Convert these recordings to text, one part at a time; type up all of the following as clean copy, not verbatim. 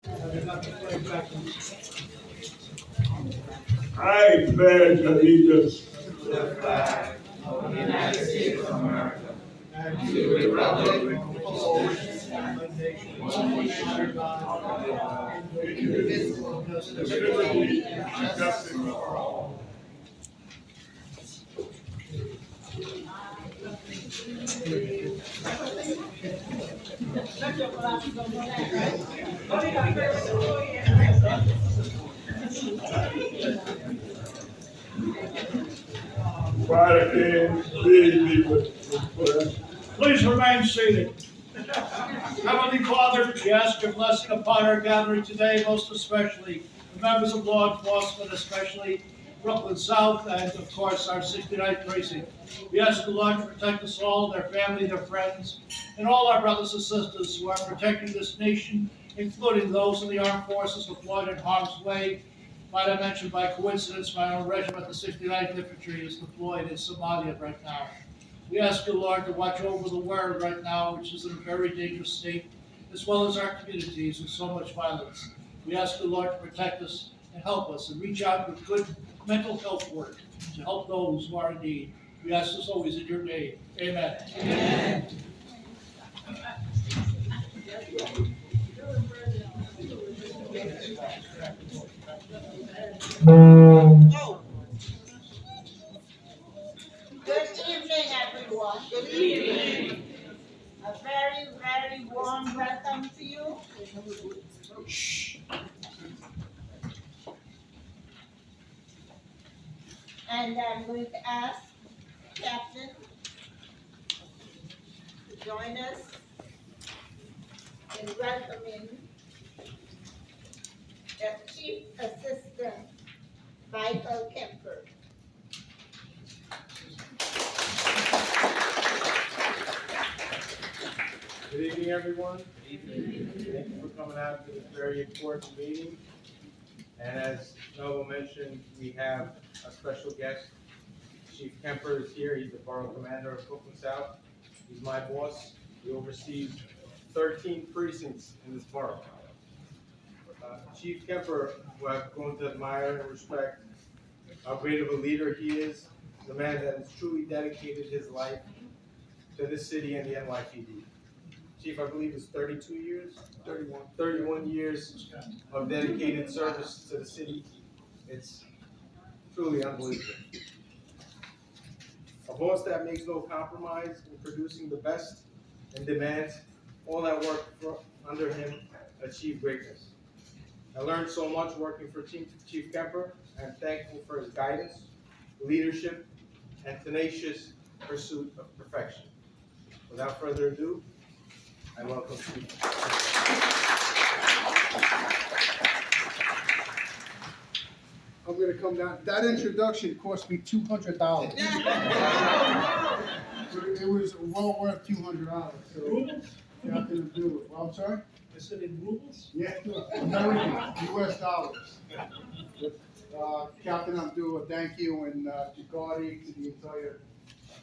I pledge allegiance to the flag of the United States of America and to the republic for which it stands, one nation under God, indivisible, with liberty and justice for all. Father King, please be with us. Please remain seated. Heavenly Father, we ask your blessing upon our gathering today, most especially the members of law enforcement, especially Brooklyn South, and of course our 69th Precinct. We ask the Lord to protect us all, their family, their friends, and all our brothers and sisters who are protecting this nation, including those in the armed forces deployed in harm's way. Might I mention by coincidence, my own regiment, the 69th Infantry, is deployed in Somalia right now. We ask you, Lord, to watch over the world right now, which is in a very dangerous state, as well as our communities with so much violence. We ask you, Lord, to protect us and help us and reach out with good mental health work to help those who are in need. We ask this always in your name. Amen. Amen. Good evening, everyone. Good evening. A very, very warm welcome to you. And I'm going to ask Captain to join us in welcoming the Chief Assistant, Michael Kemper. Good evening, everyone. Thank you for coming out to this very important meeting. And as Novo mentioned, we have a special guest. Chief Kemper is here. He's the Borough Commander of Brooklyn South. He's my boss. He oversees 13 precincts in this borough. Chief Kemper, who I've grown to admire and respect, how great of a leader he is, the man that has truly dedicated his life to this city and the NYPD. Chief, I believe it's 32 years? 31 years of dedicated service to the city. It's truly unbelievable. A boss that makes no compromise in producing the best and demands all that work under him achieve greatness. I learned so much working for Chief Kemper, and I'm thankful for his guidance, leadership, and tenacious pursuit of perfection. Without further ado, I welcome Chief. I'm gonna come down. That introduction cost me $200. It was well worth $200. So nothing to do with. Well, I'm sorry. Is it in rubles? Yeah, American, U.S. dollars. Captain Abdul, thank you, and to Gaudi, to the entire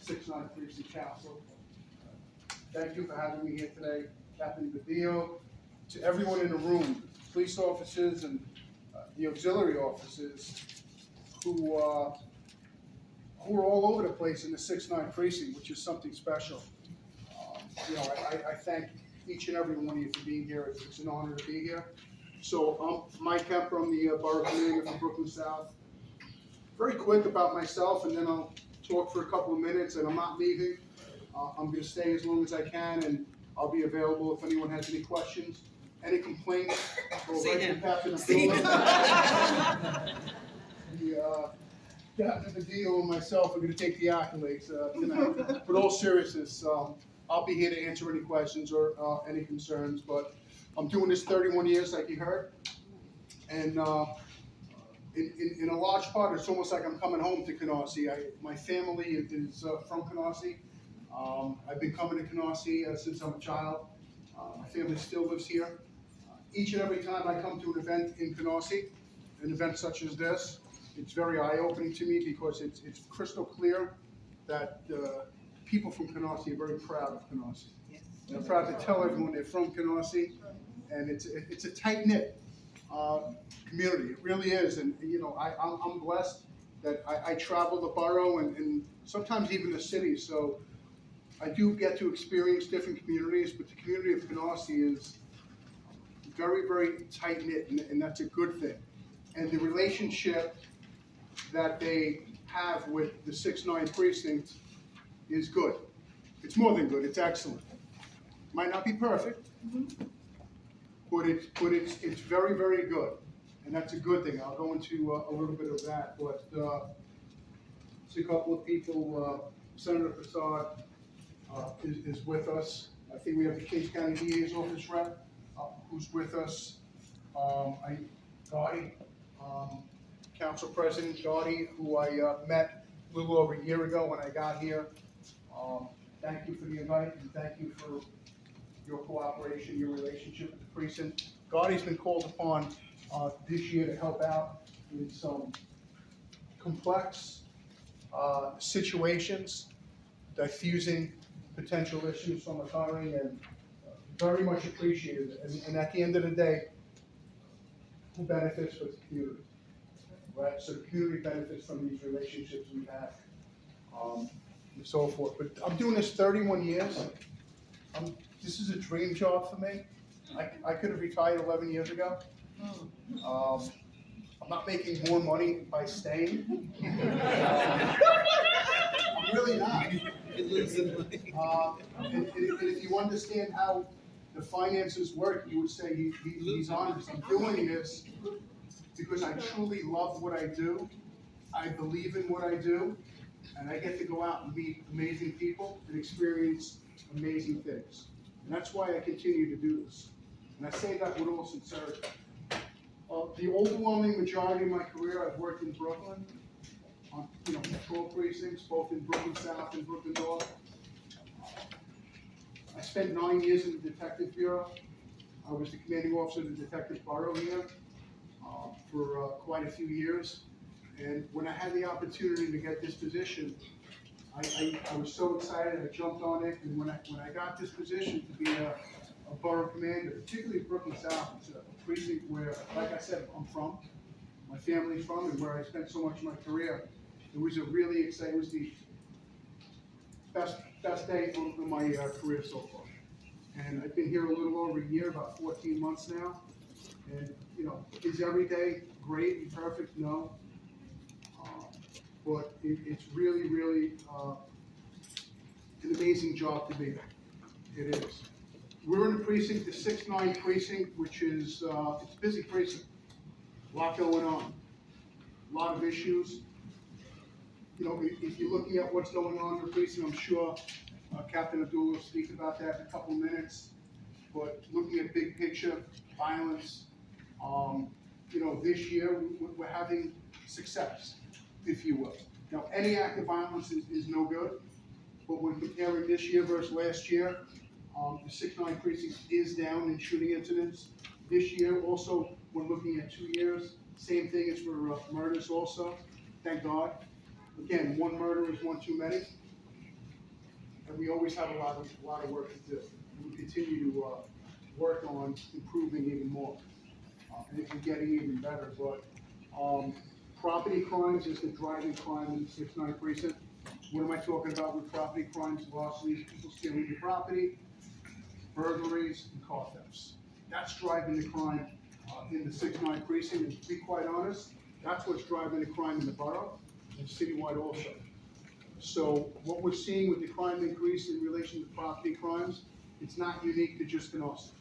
69th Precinct Council. Thank you for having me here today, Captain Badillo, to everyone in the room, police officers and the auxiliary officers who are all over the place in the 69th Precinct, which is something special. I thank each and every one of you for being here. It's an honor to be here. So I'm Mike Kemper, I'm the Borough Commander from Brooklyn South. Very quick about myself, and then I'll talk for a couple of minutes, and I'm not leaving. I'm going to stay as long as I can, and I'll be available if anyone has any questions, any complaints. Go right to Captain Abdullah. Captain Badillo and myself are going to take the accolades tonight. But all seriousness, I'll be here to answer any questions or any concerns. But I'm doing this 31 years, like you heard, and in a large part, it's almost like I'm coming home to Canarsie. My family is from Canarsie. I've been coming to Canarsie since I'm a child. My family still lives here. Each and every time I come to an event in Canarsie, an event such as this, it's very eye-opening to me because it's crystal clear that people from Canarsie are very proud of Canarsie. They're proud to tell everyone they're from Canarsie, And it's a tight-knit, community, it really is, and, you know, I'm blessed that I travel the borough and sometimes even the city, so I do get to experience different communities, but the community of Canarsie is very, very tight-knit, and that's a good thing. And the relationship that they have with the 69th Precinct is good. It's more than good, it's excellent. Might not be perfect, but it's very, very good. And that's a good thing. I'll go into a little bit of that, but see a couple of people, Senator Prasad is with us. I think we have the Kings County DA's office rep who's with us. Gotti, Council President Gotti, who I met a little over a year ago when I got here. Thank you for the invite, and thank you for your cooperation, your relationship with the precinct. Gotti's been called upon this year to help out in some complex situations, diffusing potential issues from occurring, and very much appreciated. And at the end of the day, who benefits with the community, right? So the community benefits from these relationships we have, and so forth. But I'm doing this 31 years. This is a dream job for me. I could have retired 11 years ago. I'm not making more money by staying. I'm really not. And if you understand how the finances work, you would say he's honest. I'm doing this because I truly love what I do. I believe in what I do, and I get to go out and meet amazing people and experience amazing things. And that's why I continue to do this. And I say that with all sincerity. The overwhelming majority of my career, I've worked in Brooklyn, on patrol precincts, both in Brooklyn South and Brooklyn North. I spent 9 years in the Detective Bureau. I was the commanding officer of the Detective Bureau here for quite a few years. And when I had the opportunity to get this position, I was so excited, I jumped on it. And when I got this position to be a borough commander, particularly Brooklyn South, it's a precinct where, like I said, I'm from, my family's from, and where I spent so much of my career. It was a really exciting, it was the best day of my career so far. And I've been here a little over a year, about 14 months now. And, is every day great and perfect? No. But it's really, really an amazing job to be there. It is. We're in the precinct, the 69th Precinct, which is, it's a busy precinct. A lot going on, a lot of issues. If you're looking at what's going on in the precinct, I'm sure Captain Abdul will speak about that in a couple of minutes. But looking at big picture, violence, this year we're having success, if you will. Now, any act of violence is no good, but when comparing this year versus last year, the 69th Precinct is down in shooting incidents. This year, also, we're looking at 2 years. Same thing as for murders also, thank God. Again, one murder is one too many. And we always have a lot of work to do. And we continue to work on improving even more and getting even better. But property crimes is the driving crime in the 69th Precinct. What am I talking about with property crimes? Larcenies, people stealing your property, burglaries, and car thefts. That's driving the crime in the 69th Precinct. And to be quite honest, that's what's driving the crime in the borough and citywide also. So what we're seeing with the crime increase in relation to property crimes, it's not unique to just Canarsie.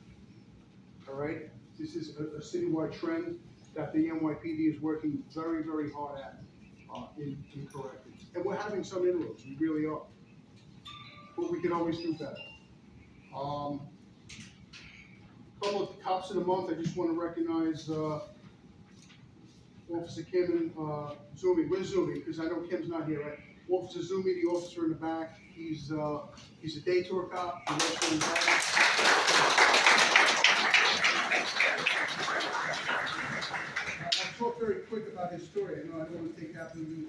All right? This is a citywide trend that the NYPD is working very, very hard at in correcting. And we're having some inroads, we really are. But we can always do better. A couple of cops of the month, I just want to recognize Officer Kim and Zumi. Where's Zumi? Because I know Kim's not here, right? Officer Zumi, the officer in the back, he's a day tour cop. I'll talk very quick about his story. I don't want to take after the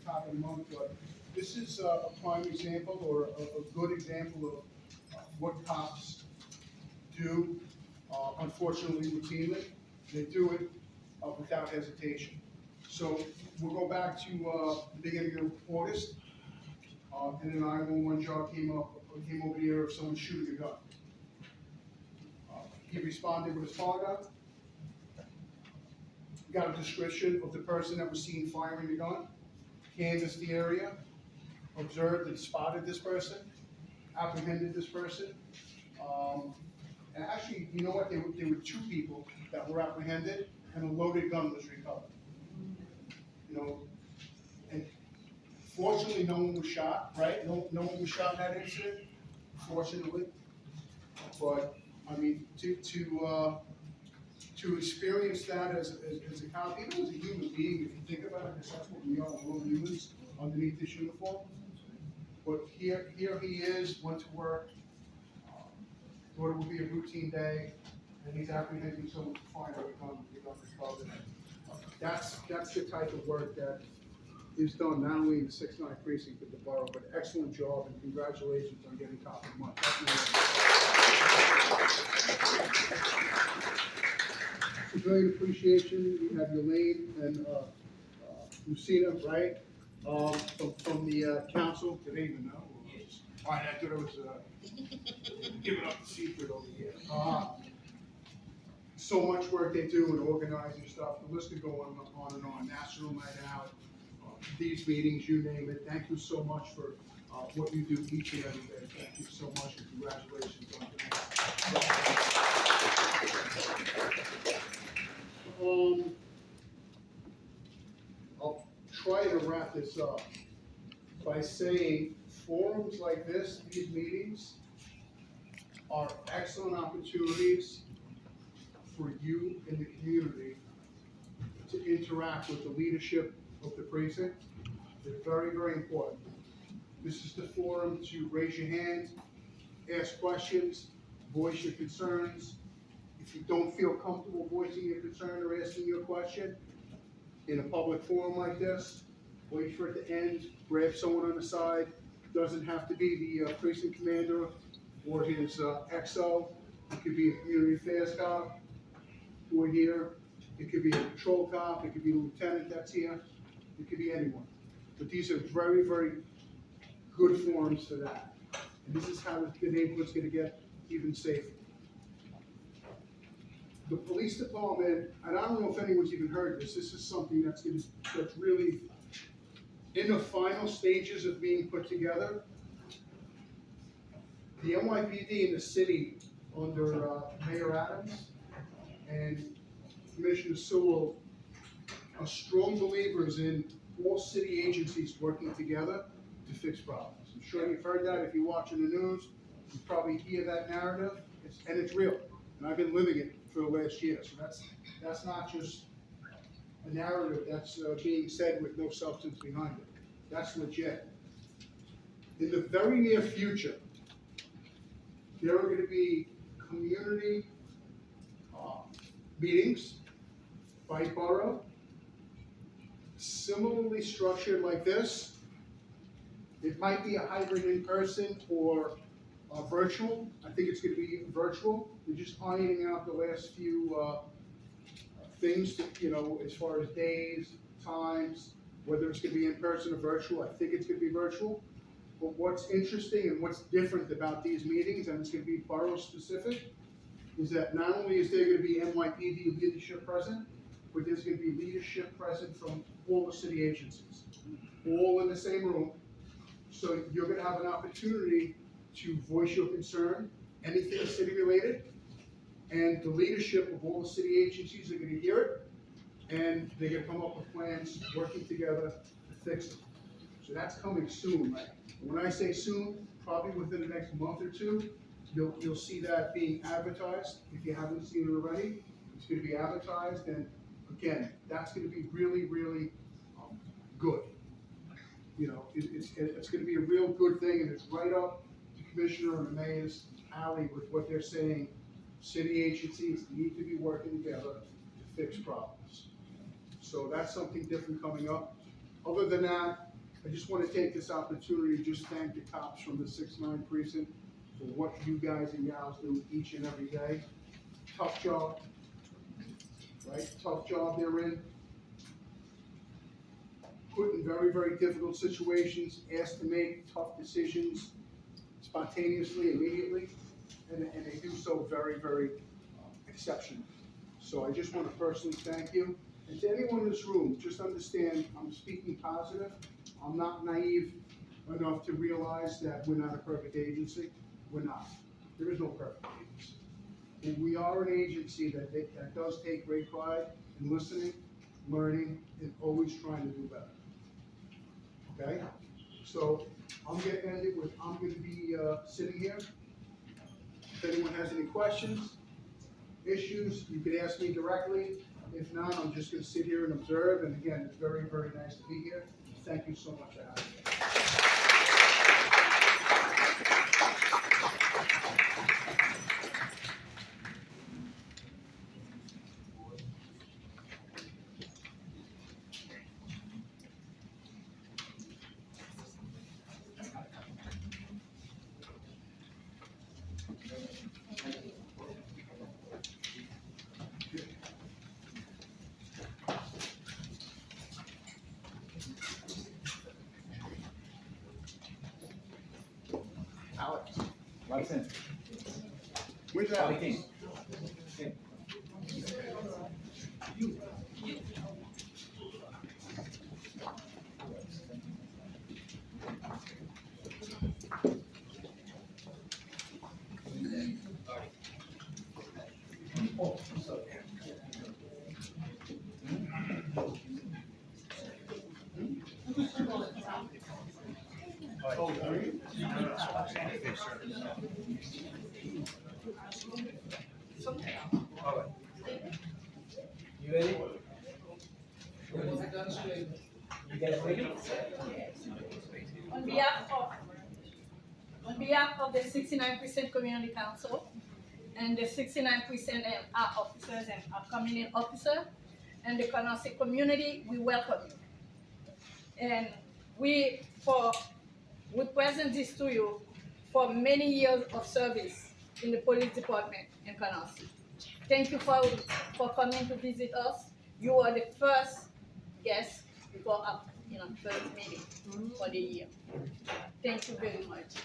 top of the month, but this is a prime example or a good example of what cops do unfortunately routinely. They do it without hesitation. So we'll go back to the beginning of August, and an 911 job came over here of someone shooting a gun. He responded with his partner, got a description of the person that was seen firing the gun, canvassed the area, observed and spotted this person, apprehended this person. And actually, you know what, there were two people that were apprehended, and a loaded gun was recovered. You know, and fortunately, no one was shot, right? No one was shot in that incident, fortunately. But, I mean, to experience that as a cop, even as a human being, if you think about it, because that's what we are, we're all humans underneath this uniform. But here he is, went to work, thought it would be a routine day, and he's apprehending someone to find out the gun recovered. That's the type of work that is done not only in the 69th precinct but the borough, but excellent job, and congratulations on getting top of the month. Civilian appreciation, we have Elaine and Lucina, right? From the council, did they even know? All right, I thought it was giving up the secret over here. So much work they do in organizing stuff, the list could go on and on. National Night Out, these meetings, you name it. Thank you so much for what you do each and every day. Thank you so much, and congratulations on that. I'll try to wrap this up by saying forums like this, these meetings, are excellent opportunities for you in the community to interact with the leadership of the precinct. They're very, very important. This is the forum to raise your hand, ask questions, voice your concerns. If you don't feel comfortable voicing your concern or asking your question in a public forum like this, wait for it to end, grab someone on the side. Doesn't have to be the precinct commander or his XO. It could be a community affairs cop who are here. It could be a patrol cop. It could be a lieutenant that's here. It could be anyone. But these are very, very good forums for that. And this is how the neighborhood's going to get even safer. The police department, and I don't know if anyone's even heard this, this is something that's really in the final stages of being put together. The NYPD in the city under Mayor Adams and Commissioner Sewell are strong believers in all city agencies working together to fix problems. I'm sure you've heard that. If you're watching the news, you probably hear that narrative, and it's real. And I've been living it for the last year. So that's not just a narrative that's being said with no substance behind it. That's legit. In the very near future, there are going to be community meetings by borough, similarly structured like this. It might be a hybrid in person or virtual. I think it's going to be virtual. We're just ironing out the last few things, as far as days, times, whether it's going to be in person or virtual. I think it's going to be virtual. But what's interesting and what's different about these meetings, and it's going to be borough specific, is that not only is there going to be NYPD leadership present, but there's going to be leadership present from all the city agencies, all in the same room. So you're going to have an opportunity to voice your concern, anything city related, and the leadership of all the city agencies are going to hear it, and they're going to come up with plans working together to fix it. So that's coming soon, right? When I say soon, probably within the next month or two, you'll see that being advertised. If you haven't seen it already, it's going to be advertised, and again, that's going to be really, really good. It's going to be a real good thing, and it's right up to Commissioner and the Mayor's alley with what they're saying. City agencies need to be working together to fix problems. So that's something different coming up. Other than that, I just want to take this opportunity to just thank the cops from the 69th Precinct for what you guys and gals do each and every day. tough job, right? Tough job they're in. Put in very, very difficult situations, asked to make tough decisions spontaneously, immediately, and they do so very, very exceptionally. So I just want to personally thank you. And to anyone in this room, just understand, I'm speaking positive. I'm not naive enough to realize that we're not a perfect agency. We're not. There is no perfect agency. And we are an agency that does take great pride in listening, learning, and always trying to do better. Okay? So I'm going to end it with, I'm going to be sitting here. If anyone has any questions, issues, you can ask me directly. If not, I'm just going to sit here and observe. And again, it's very, very nice to be here. Thank you so much for having me. Alex, what's in? Where's Charlie Alex? King. You ready? You guys ready? On behalf of the 69th Community Council and the 69th are officers and upcoming in officer and the Canarsie community, we welcome you. And we present this to you for many years of service in the police department in Canarsie. Thank you for coming to visit us. You are the first guest for our first meeting for the year. Thank you very much.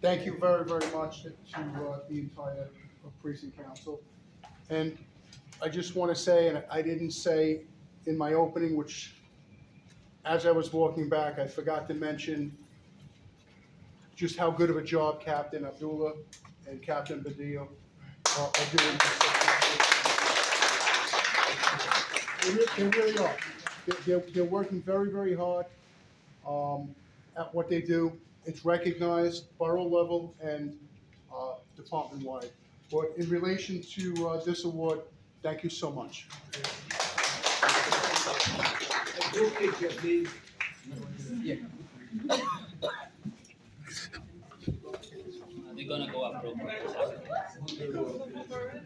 Thank you very, very much to the entire precinct council. And I just want to say, and I didn't say in my opening, which as I was walking back, I forgot to mention just how good of a job Captain Abdullah and Captain Badillo are doing. They really are. They're working very, very hard at what they do. It's recognized borough level and department wide. But in relation to this award, thank you so much. Group picture, please. We're gonna go up real quick.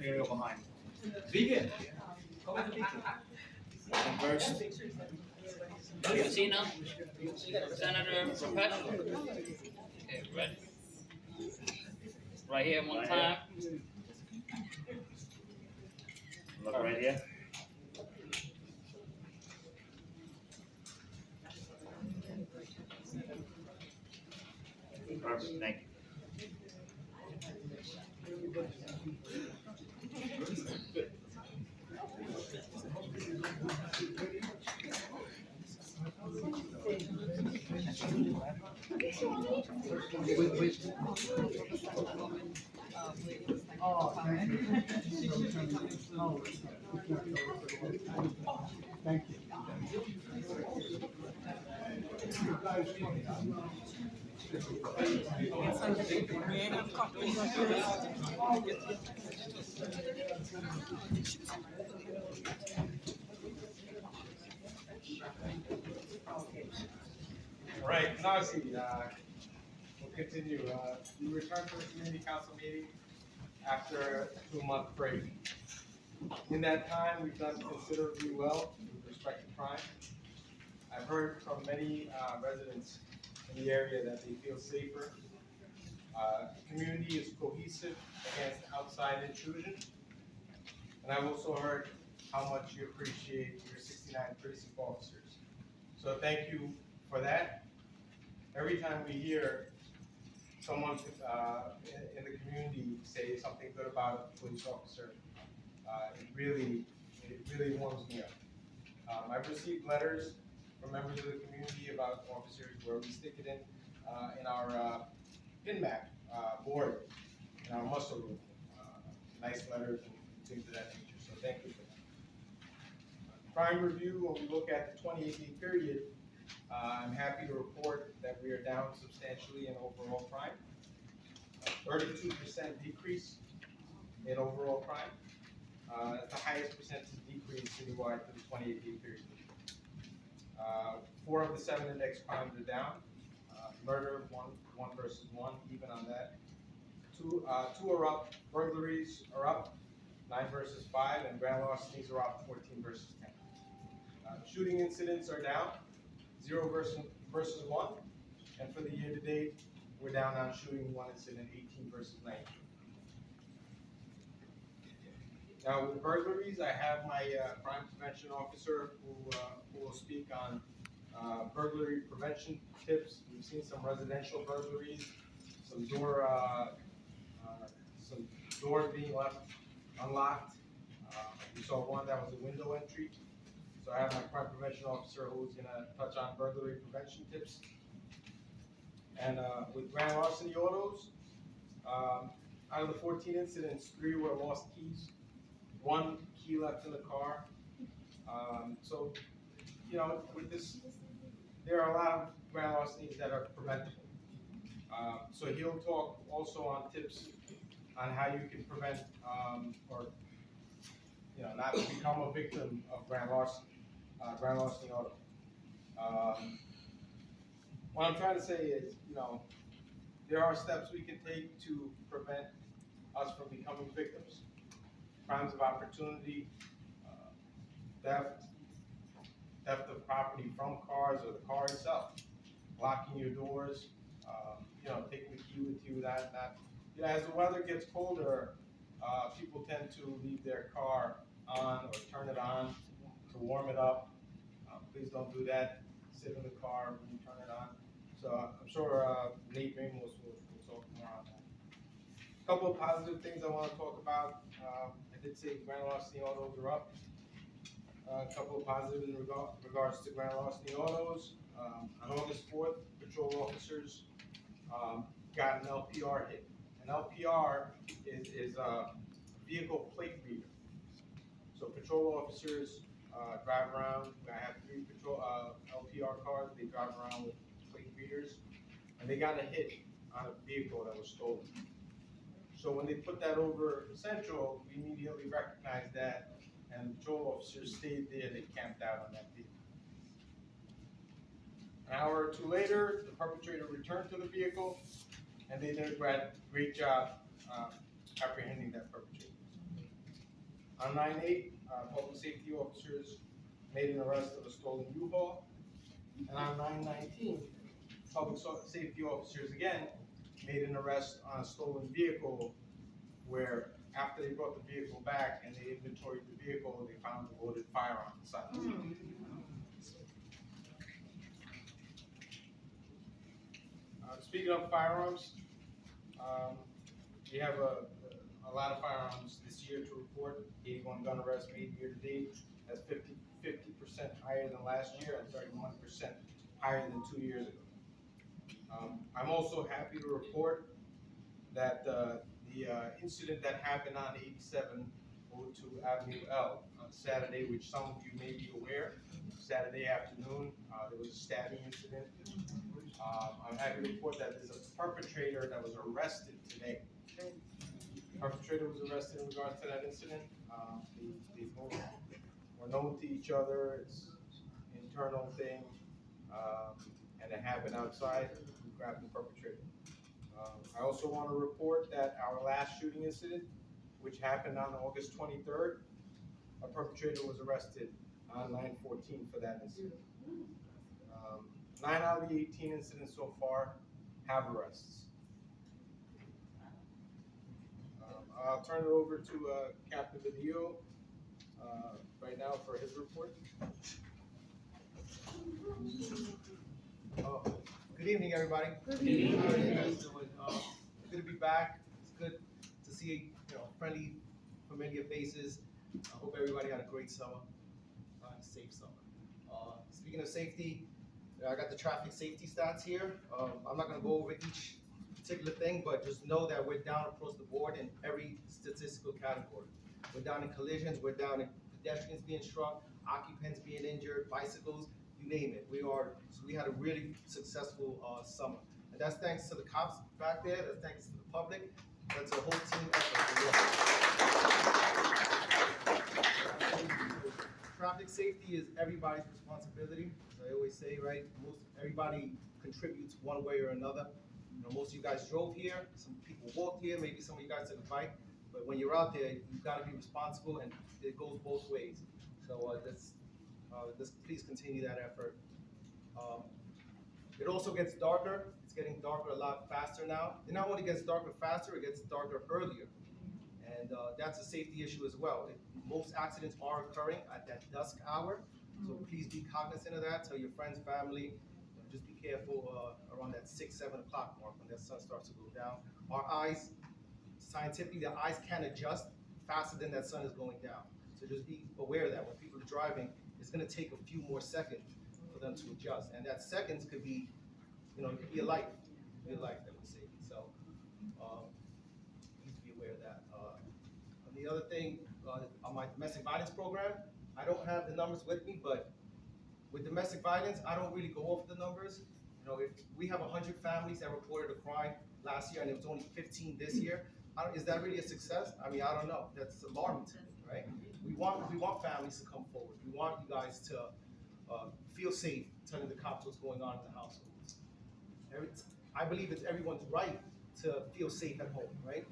Here behind. Vegan. Come with the picture. First. You see now? Senator Professional. Okay, ready? Right here one time. Look right here. Perfect, thank you. Oh, thank you. Thank you. All right, Nazi, we'll continue. We returned to the community council meeting after a 2-month break. In that time, we've done considerably well with respect to crime. I've heard from many residents in the area that they feel safer. The community is cohesive against outside intrusion. And I've also heard how much you appreciate your 69 precinct officers. So thank you for that. Every time we hear someone in the community say something good about a police officer, it really warms me up. I've received letters from members of the community about officers where we stick it in our pin map board in our muscle room. Nice letters and things of that nature. So thank you for that. Crime review, when we look at the 28-day period, I'm happy to report that we are down substantially in overall crime. 32% decrease in overall crime. That's the highest percentage decrease citywide for the 28-day period. 4 of the 7 index crimes are down. Murder, one versus one, even on that. 2 are up. Burglaries are up, 9 versus 5, and grand larcenies are up, 14 versus 10. Shooting incidents are down, 0 versus 1, and for the year to date, we're down on shooting 1 incident, 18 versus 19. Now with burglaries, I have my crime prevention officer who will speak on burglary prevention tips. We've seen some residential burglaries, some doors being left unlocked. We saw one that was a window entry. So I have my crime prevention officer who's gonna touch on burglary prevention tips. And with grand larceny autos, out of the 14 incidents, 3 were lost keys, 1 key left in the car. So, you know, with this, there are a lot of grand larcenies that are preventable. So he'll talk also on tips on how you can prevent or not become a victim of grand larceny auto. What I'm trying to say is, there are steps we can take to prevent us from becoming victims. Crimes of opportunity, theft of property from cars or the car itself, locking your doors, taking the key with you. As the weather gets colder, people tend to leave their car on or turn it on to warm it up. Please don't do that. Sit in the car when you turn it on. So I'm sure Nate Ramos will talk more on that. A couple of positive things I want to talk about. I did say grand larceny autos are up. A couple of positives in regards to grand larceny autos. On August 4th, patrol officers got an LPR hit. An LPR is a vehicle plate reader. So patrol officers drive around. I have 3 patrol LPR cars. They drive around with plate readers, and they got a hit on a vehicle that was stolen. So when they put that over Central, we immediately recognized that, and patrol officers stayed there. They camped out on that vehicle. An hour or 2 later, the perpetrator returned to the vehicle, and they did a great job apprehending that perpetrator. On 9/8, public safety officers made an arrest of a stolen U-Haul. And on 9/19, public safety officers again made an arrest on a stolen vehicle where after they brought the vehicle back and they inventoried the vehicle, they found a loaded firearm inside the vehicle. Speaking of firearms, we have a lot of firearms this year to report. 81 gun arrests made year to date. That's 50% higher than last year and 31% higher than 2 years ago. I'm also happy to report that the incident that happened on 8702 Avenue L on Saturday, which some of you may be aware, Saturday afternoon, there was a stabbing incident. I'm happy to report that there's a perpetrator that was arrested today. The perpetrator was arrested in regards to that incident. They both were known to each other. It's an internal thing, and it happened outside. We grabbed the perpetrator. I also want to report that our last shooting incident, which happened on August 23rd, a perpetrator was arrested on 9/14 for that incident. 9 out of the 18 incidents so far have arrests. I'll turn it over to Captain Badillo right now for his report. Good evening, everybody. Good evening. How are you guys doing? Good to be back. It's good to see, friendly, familiar faces. I hope everybody had a great summer, a safe summer. Speaking of safety, I got the traffic safety stats here. I'm not gonna go over each particular thing, but just know that we're down across the board in every statistical category. We're down in collisions, we're down in pedestrians being struck, occupants being injured, bicycles, you name it. So we had a really successful summer. And that's thanks to the cops back there, that's thanks to the public, that's a whole team effort. Traffic safety is everybody's responsibility, as I always say, right? Everybody contributes one way or another. Most of you guys drove here, some people walked here, maybe some of you guys took a bike, but when you're out there, you've got to be responsible, and it goes both ways. So let's please continue that effort. It also gets darker. It's getting darker a lot faster now. It not only gets darker faster, it gets darker earlier. And that's a safety issue as well. Most accidents are occurring at that dusk hour, so please be cognizant of that. Tell your friends, family, just be careful around that 6, 7 o'clock mark when that sun starts to go down. Our eyes, scientifically, the eyes can adjust faster than that sun is going down. So just be aware of that when people are driving, it's gonna take a few more seconds for them to adjust. And that seconds could be, it could be a life that we save. So please be aware of that. The other thing, on my domestic violence program, I don't have the numbers with me, but with domestic violence, I don't really go off the numbers. If we have 100 families that reported a crime last year and it was only 15 this year, is that really a success? I mean, I don't know. That's alarming to me, right? We want families to come forward. We want you guys to feel safe telling the cops what's going on in the households. I believe it's everyone's right to feel safe at home, right?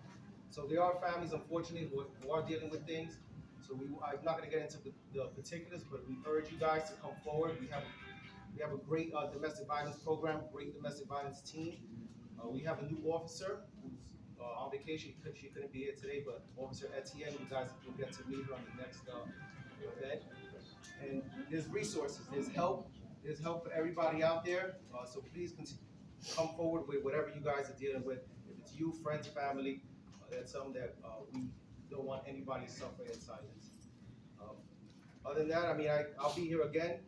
So there are families, unfortunately, who are dealing with things. So I'm not going to get into the particulars, but we urge you guys to come forward. We have a great domestic violence program, great domestic violence team. We have a new officer who's on vacation. She couldn't be here today, but Officer Etienne, you guys will get to meet her on the next event. And there's resources, there's help for everybody out there. So please come forward with whatever you guys are dealing with. If it's you, friends, family, that's something that we don't want anybody suffering in silence. Other than that, I mean, I'll be here again.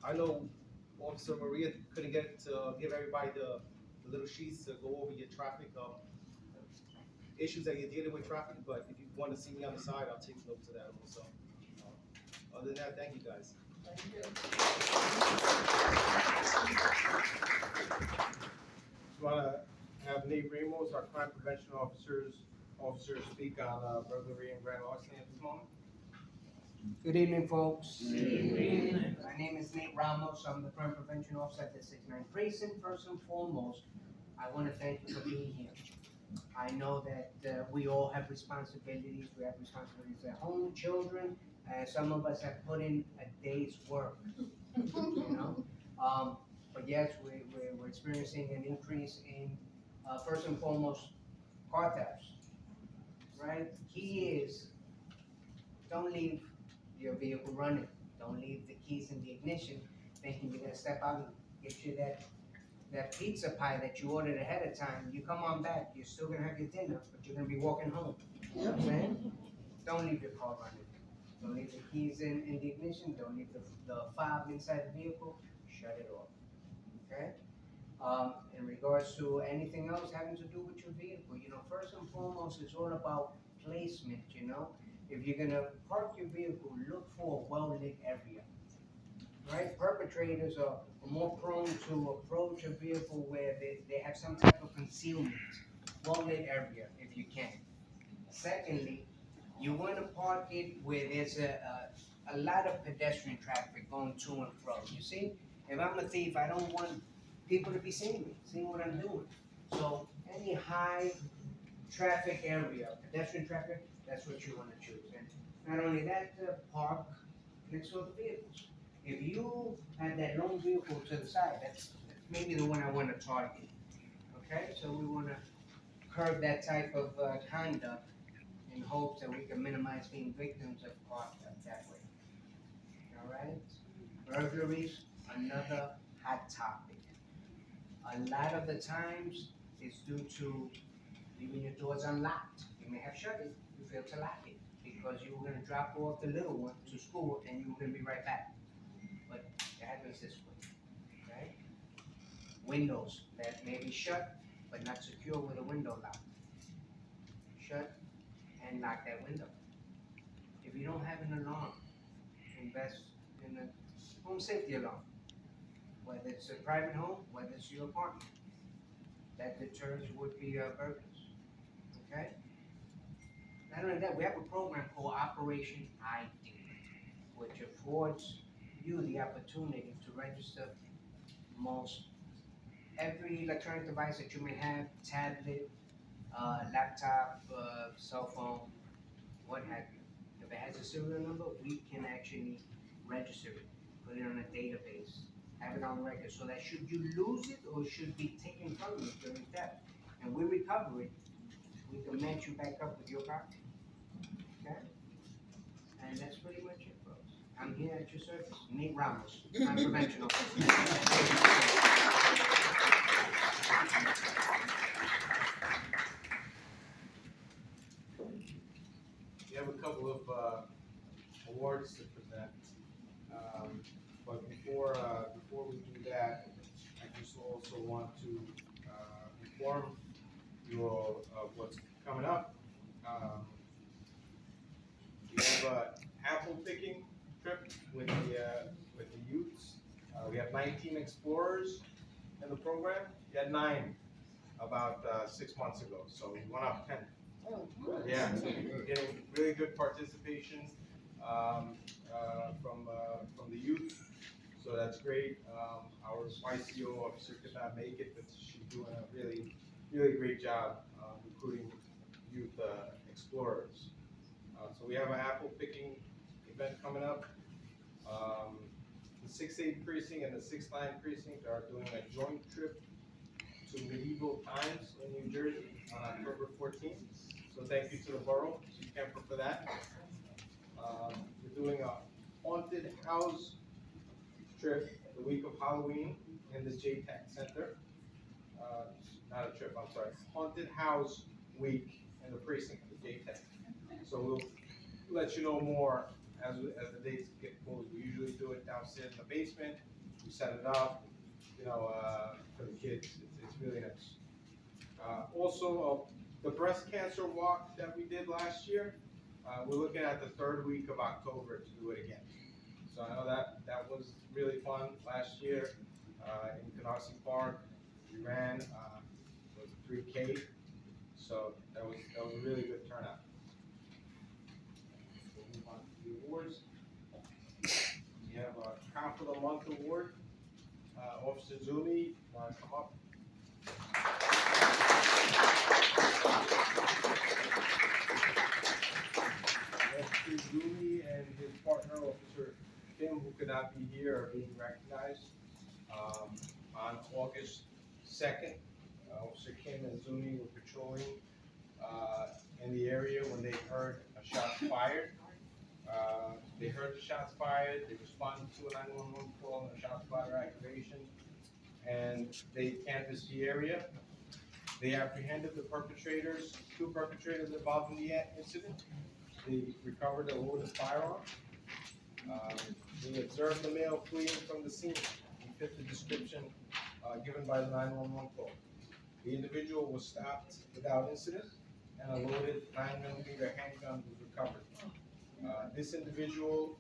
I know Officer Maria couldn't get to give everybody the little sheets to go over your traffic issues that you're dealing with traffic, but if you want to see me on the side, I'll take notes of that also. Other than that, thank you guys. Thank you. Just want to have Nate Ramos, our crime prevention officer, speak on burglary and grand larceny at this moment. Good evening, folks. Good evening. My name is Nate Ramos. I'm the crime prevention officer at the 69th Precinct. First and foremost, I want to thank you for being here. I know that we all have responsibilities. We have responsibilities at home, children, some of us have put in a day's work, But yes, we're experiencing an increase in, first and foremost, car thefts, right? Key is, don't leave your vehicle running. Don't leave the keys in the ignition thinking you're gonna step out and get you that pizza pie that you ordered ahead of time. You come on back, you're still gonna have your dinner, but you're gonna be walking home. You know what I'm saying? Don't leave your car running. Don't leave the keys in the ignition. Don't leave the fob inside the vehicle. Shut it off, okay? In regards to anything else having to do with your vehicle, first and foremost, it's all about placement, If you're gonna park your vehicle, look for a well-lit area, right? Perpetrators are more prone to approach a vehicle where they have some type of concealment. Well-lit area, if you can. Secondly, you wanna park it where there's a lot of pedestrian traffic going to and fro. You see, if I'm a thief, I don't want people to be seeing me, seeing what I'm doing. So any high traffic area, pedestrian traffic, that's what you want to choose. And not only that, park next to the vehicles. If you have that lone vehicle to the side, that's maybe the one I wanna target. Okay, so we wanna curb that type of conduct in hopes that we can minimize being victims of car theft that way. All right? Burglaries, another hot topic. A lot of the times, it's due to leaving your doors unlocked. You may have shut it, you failed to lock it, because you were gonna drop off the little one to school and you were gonna be right back. But it happens this way, okay? Windows that may be shut, but not secure with a window lock. Shut and lock that window. If you don't have an alarm, invest in a home safety alarm. Whether it's a private home, whether it's your apartment. That deters would-be burglars, okay? Not only that, we have a program called Operation ID, which affords you the opportunity to register most every electronic device that you may have, tablet, laptop, cell phone, what have you. If it has a serial number, we can actually register it, put it on a database, have it on record, so that should you lose it or should be taken from you during theft, and we recover it, we can match you back up with your property. Okay? And that's pretty much it, folks. I'm here at your service. Nate Ramos, crime prevention officer. We have a couple of awards to present. But before we do that, I just also want to inform you all of what's coming up. We have an apple picking trip with the youths. We have 19 explorers in the program. We had 9 about 6 months ago, so we went up 10. Yeah, so we're getting really good participation from the youth, so that's great. Our YCO officer could not make it, but she's doing a really, really great job recruiting youth explorers. So we have an apple picking event coming up. The 68th Precinct and the 69th Precinct are doing a joint trip to medieval times in New Jersey on October 14th. So thank you to the borough, Chief Kemper, for that. We're doing a haunted house trip the week of Halloween in the JTAC Center. Not a trip, I'm sorry. Haunted house week in the precinct of the JTAC. So we'll let you know more as the dates get close. We usually do it downstairs in the basement. We set it up, for the kids. It's really nice. Also, the breast cancer walk that we did last year, we're looking at the 3rd week of October to do it again. So I know that was really fun last year in Canarsie Park. We ran was a 3K, so that was a really good turnout. We'll move on to the awards. We have a Cop of the Month award. Officer Zumi, want to come up? Officer Zumi and his partner, Officer Kim, who could not be here, are being recognized. On August 2nd, Officer Kim and Zumi were patrolling in the area when they heard a shot fired. They heard the shots fired, they responded to a 911 call and a shots fired activation, and they canvassed the area. They apprehended the perpetrators, 2 perpetrators involved in the incident. They recovered a loaded firearm. They observed the male fleeing from the scene. He fit the description given by the 911 call. The individual was stopped without incident, and a loaded 9mm handgun was recovered. This individual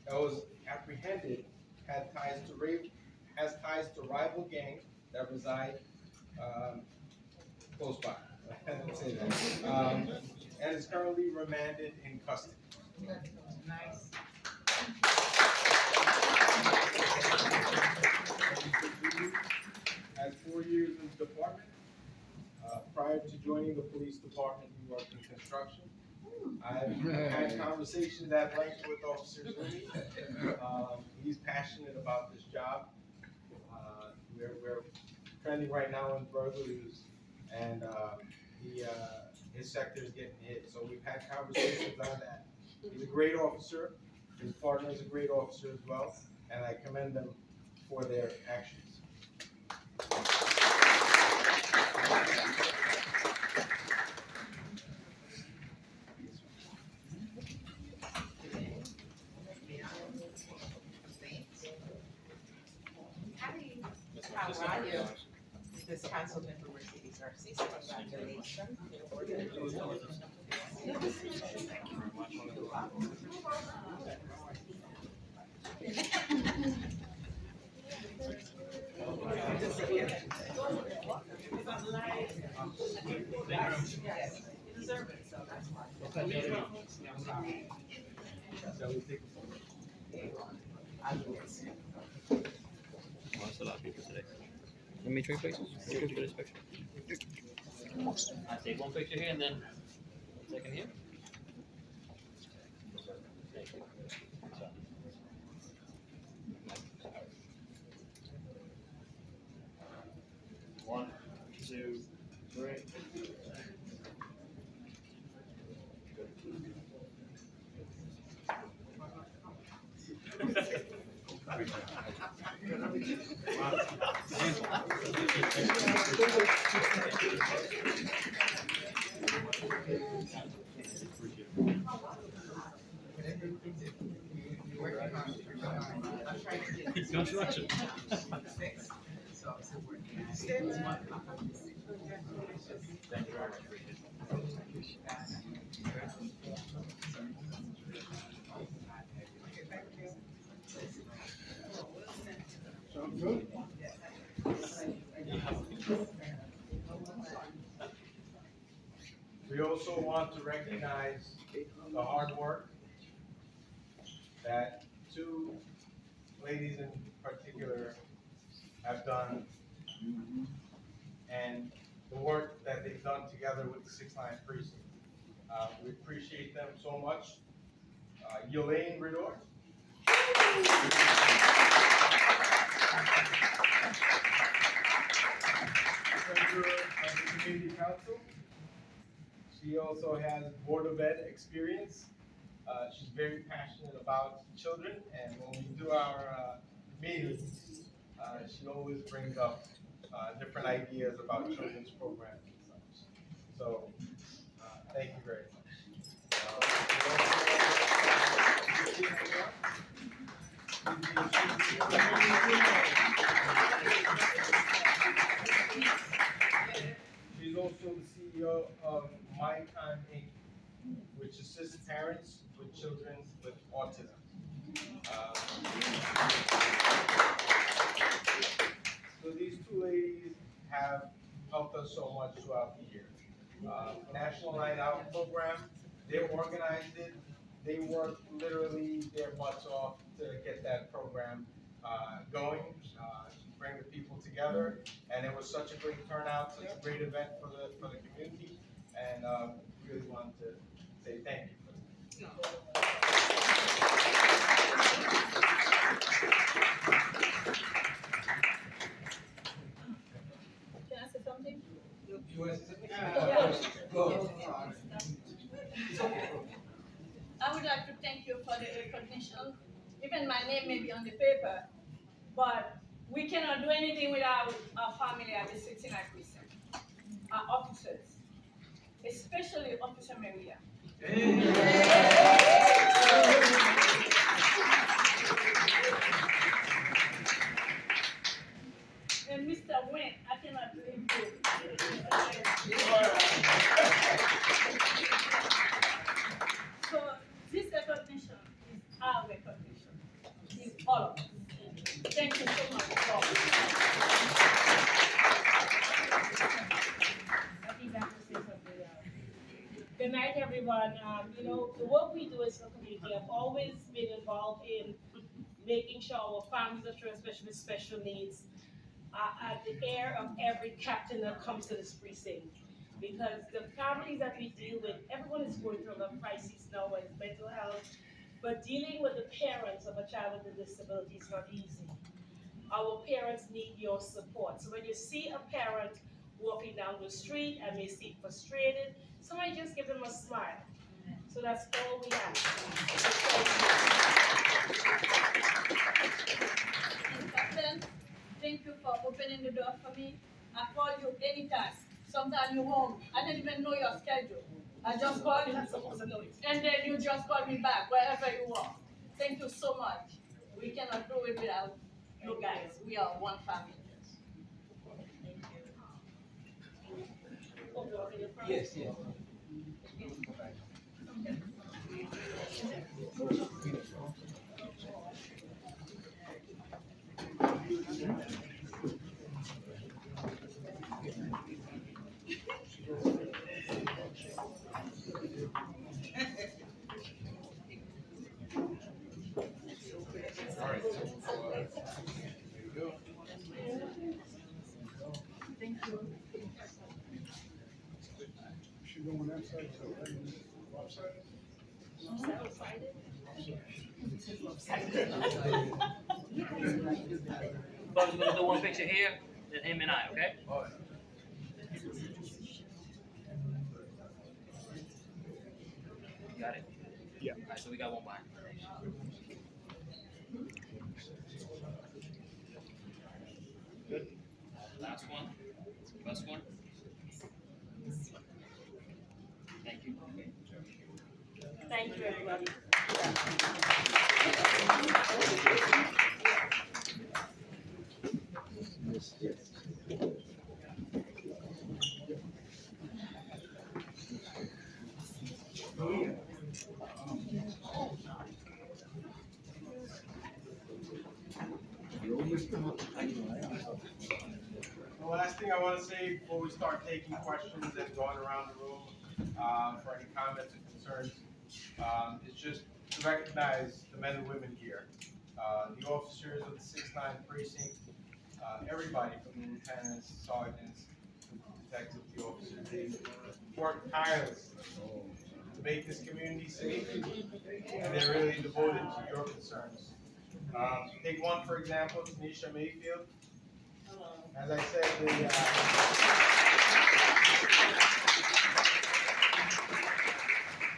that was apprehended has ties to rival gangs that reside close by. Let's say that. And is currently remanded in custody. Nice. Has 4 years in the department. Prior to joining the police department, he worked in construction. I've had conversations at length with Officer Zuni. He's passionate about this job. We're trending right now in burglaries, and his sector is getting hit. So we've had conversations on that. He's a great officer. His partner is a great officer as well, and I commend them for their actions. How are you? This council member Mercedes Garcia, congratulations. Yes, you deserve it, so that's why. That's a lot of people today. Let me trade places. Pictures for this picture. I take one picture here and then second here. Thank you. One, two, three. Construction. Thank you very much. Sounds good? We also want to recognize the hard work that two ladies in particular have done, and the work that they've done together with the 69th Precinct. We appreciate them so much. Yolaine Ridor. Treasurer of the Community Council. She also has Board of Ed experience. She's very passionate about children, and when we do our meetings, she always brings up different ideas about children's programs and such. So, thank you very much. She's also the CEO of My Time Inc., which assists parents with children with autism. So these two ladies have helped us so much throughout the year. National Night Out program, they organized it. They worked literally their butts off to get that program going, bring the people together, and it was such a great turnout, such a great event for the community, and really wanted to say thank you for that. Can I say something? I would like to thank you for the recognition. Even my name may be on the paper, but we cannot do anything without our family at the 69th Precinct, our officers, especially Officer Maria. And Mr. Wayne, I cannot leave you. So this recognition is our recognition. It's all of us. Thank you so much. I think I have to say something. Good night, everyone. The work we do as a community, I've always been involved in making sure our families of children, especially with special needs, are at the ear of every captain that comes to this precinct. Because the families that we deal with, everyone is going through a crisis now with mental health, but dealing with the parents of a child with a disability is not easy. Our parents need your support. So when you see a parent walking down the street and may seem frustrated, somebody just give them a smile. So that's all we have. Captain, thank you for opening the door for me. I call you anytime. Sometimes you're home. I didn't even know your schedule. I just called you. I'm supposed to know it. And then you just call me back wherever you are. Thank you so much. We cannot do it without you guys. We are one family. Yes, yes. Thank you. Should go on that side, so that is lopsided. But we're gonna do one picture here, then him and I, okay? Got it? Yeah. Alright, so we got one behind. Good. Last one. Last one. Thank you. Thank you, everybody. The last thing I want to say before we start taking questions and going around the room for any comments and concerns is just to recognize the men and women here, the officers of the 69th Precinct, everybody from the lieutenants, sergeants, detectives, the officers, they work tirelessly to make this community safe, and they're really devoted to your concerns. Take one, for example, Tanisha Mayfield. As I said,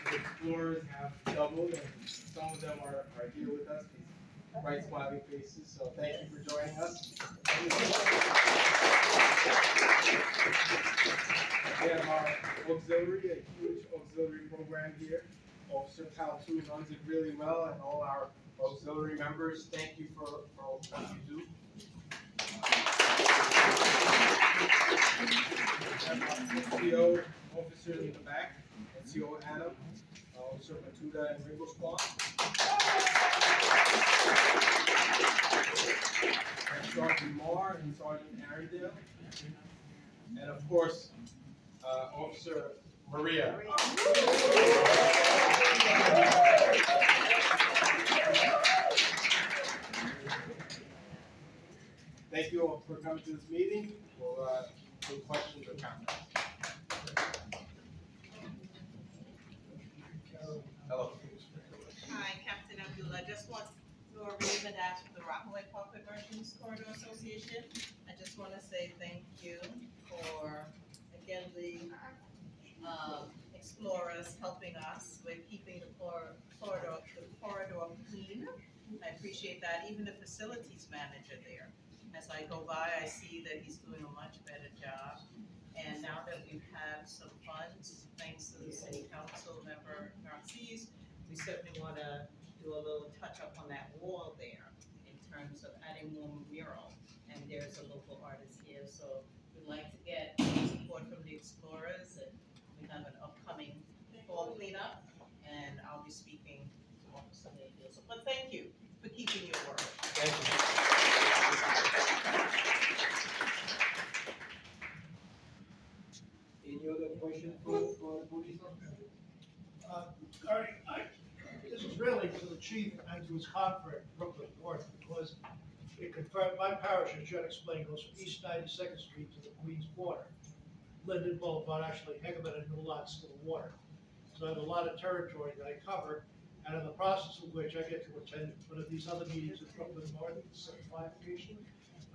the explorers have doubled, and some of them are here with us, these bright smiling faces, so thank you for joining us. We have our auxiliary, a huge auxiliary program here. Officer Taltu runs it really well, and all our auxiliary members, thank you for what you do. NCO officers in the back, NCO Anna, Officer Matuda and Ringo Squad. And Sergeant Moore and Sergeant Arendale. And of course, Officer Maria. Thank you all for coming to this meeting. We'll take questions or comments. Hello. Hi, Captain Abdullah. Just want Laura Raven asked for the Rockaway Park Conversions Corridor Association. I just want to say thank you for, again, the explorers helping us with keeping the corridor clean. I appreciate that. Even the facilities manager there. As I go by, I see that he's doing a much better job. And now that we've had some funds, thanks to the city council member Narcisse, we certainly want to do a little touch up on that wall there in terms of adding more mural. And there's a local artist here, so we'd like to get support from the explorers. And we have an upcoming fall cleanup, and I'll be speaking to Officer Mayfield. So, but thank you for keeping your word. Thank you. Any other question for the police officer? Artie, this is really to the chief and to his confrere, Brooklyn North, because it confirmed, my parish, as Jen explained, goes from East 92nd Street to the Queens border. Linden Boulevard, actually Hegeman and New Lots to the water. So I have a lot of territory that I cover, and in the process of which I get to attend one of these other meetings in Brooklyn North, it's 5 occasionally,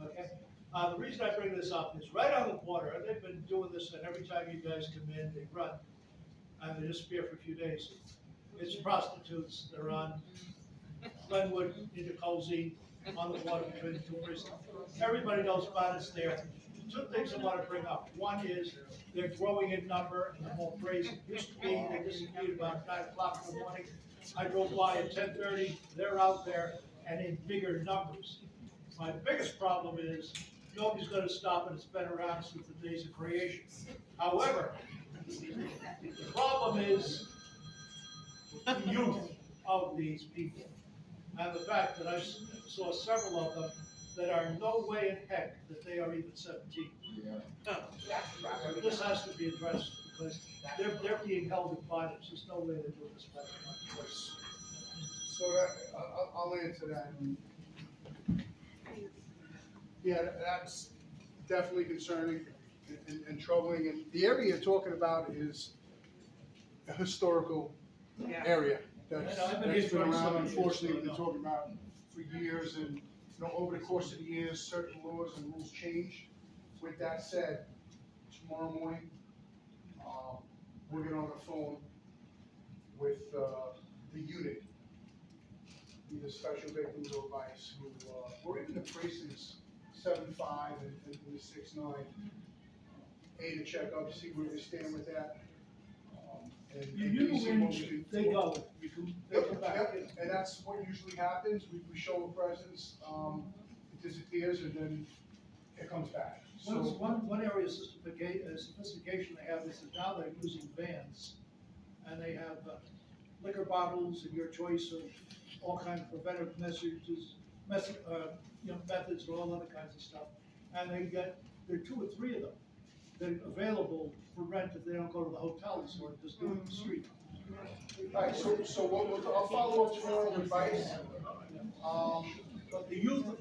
okay? The reason I bring this up is right on the water, and they've been doing this, and every time you guys come in, they run, and they disappear for a few days. It's prostitutes, they're on Glenwood into Cozy, on the water between the two prisons. Everybody knows about it's there. Two things I want to bring up. One is they're growing in number and they're more crazy. Used to be, they disappeared about 9 o'clock in the morning. I drove by at 10:30, they're out there and in bigger numbers. My biggest problem is nobody's gonna stop and it's been around since the days of creation. However, the problem is the youth of these people. And the fact that I saw several of them that are no way in heck that they are even 17. So this has to be addressed because they're being held in bondage. There's no way they're doing this better. So that, I'll answer that. Yeah, that's definitely concerning and troubling. And the area you're talking about is a historical area. That's been around, unfortunately, we've been talking about for years. And, over the course of the years, certain laws and rules change. With that said, tomorrow morning, we'll get on the phone with the unit, either Special Victims or Vice, or even the precincts 7-5 and the 6-9, A, to check up, see where they stand with that. You knew they go, they come back. Yep, and that's what usually happens. We show a presence, it disappears, and then it comes back. So One area of sophistication they have is that now they're using vans, and they have liquor bottles and your choice of all kinds of preventive methods, and all other kinds of stuff. And there are 2 or 3 of them that are available for rent if they don't go to the hotels or just do it in the street. All right, so I'll follow up tomorrow with Vice. But the youth of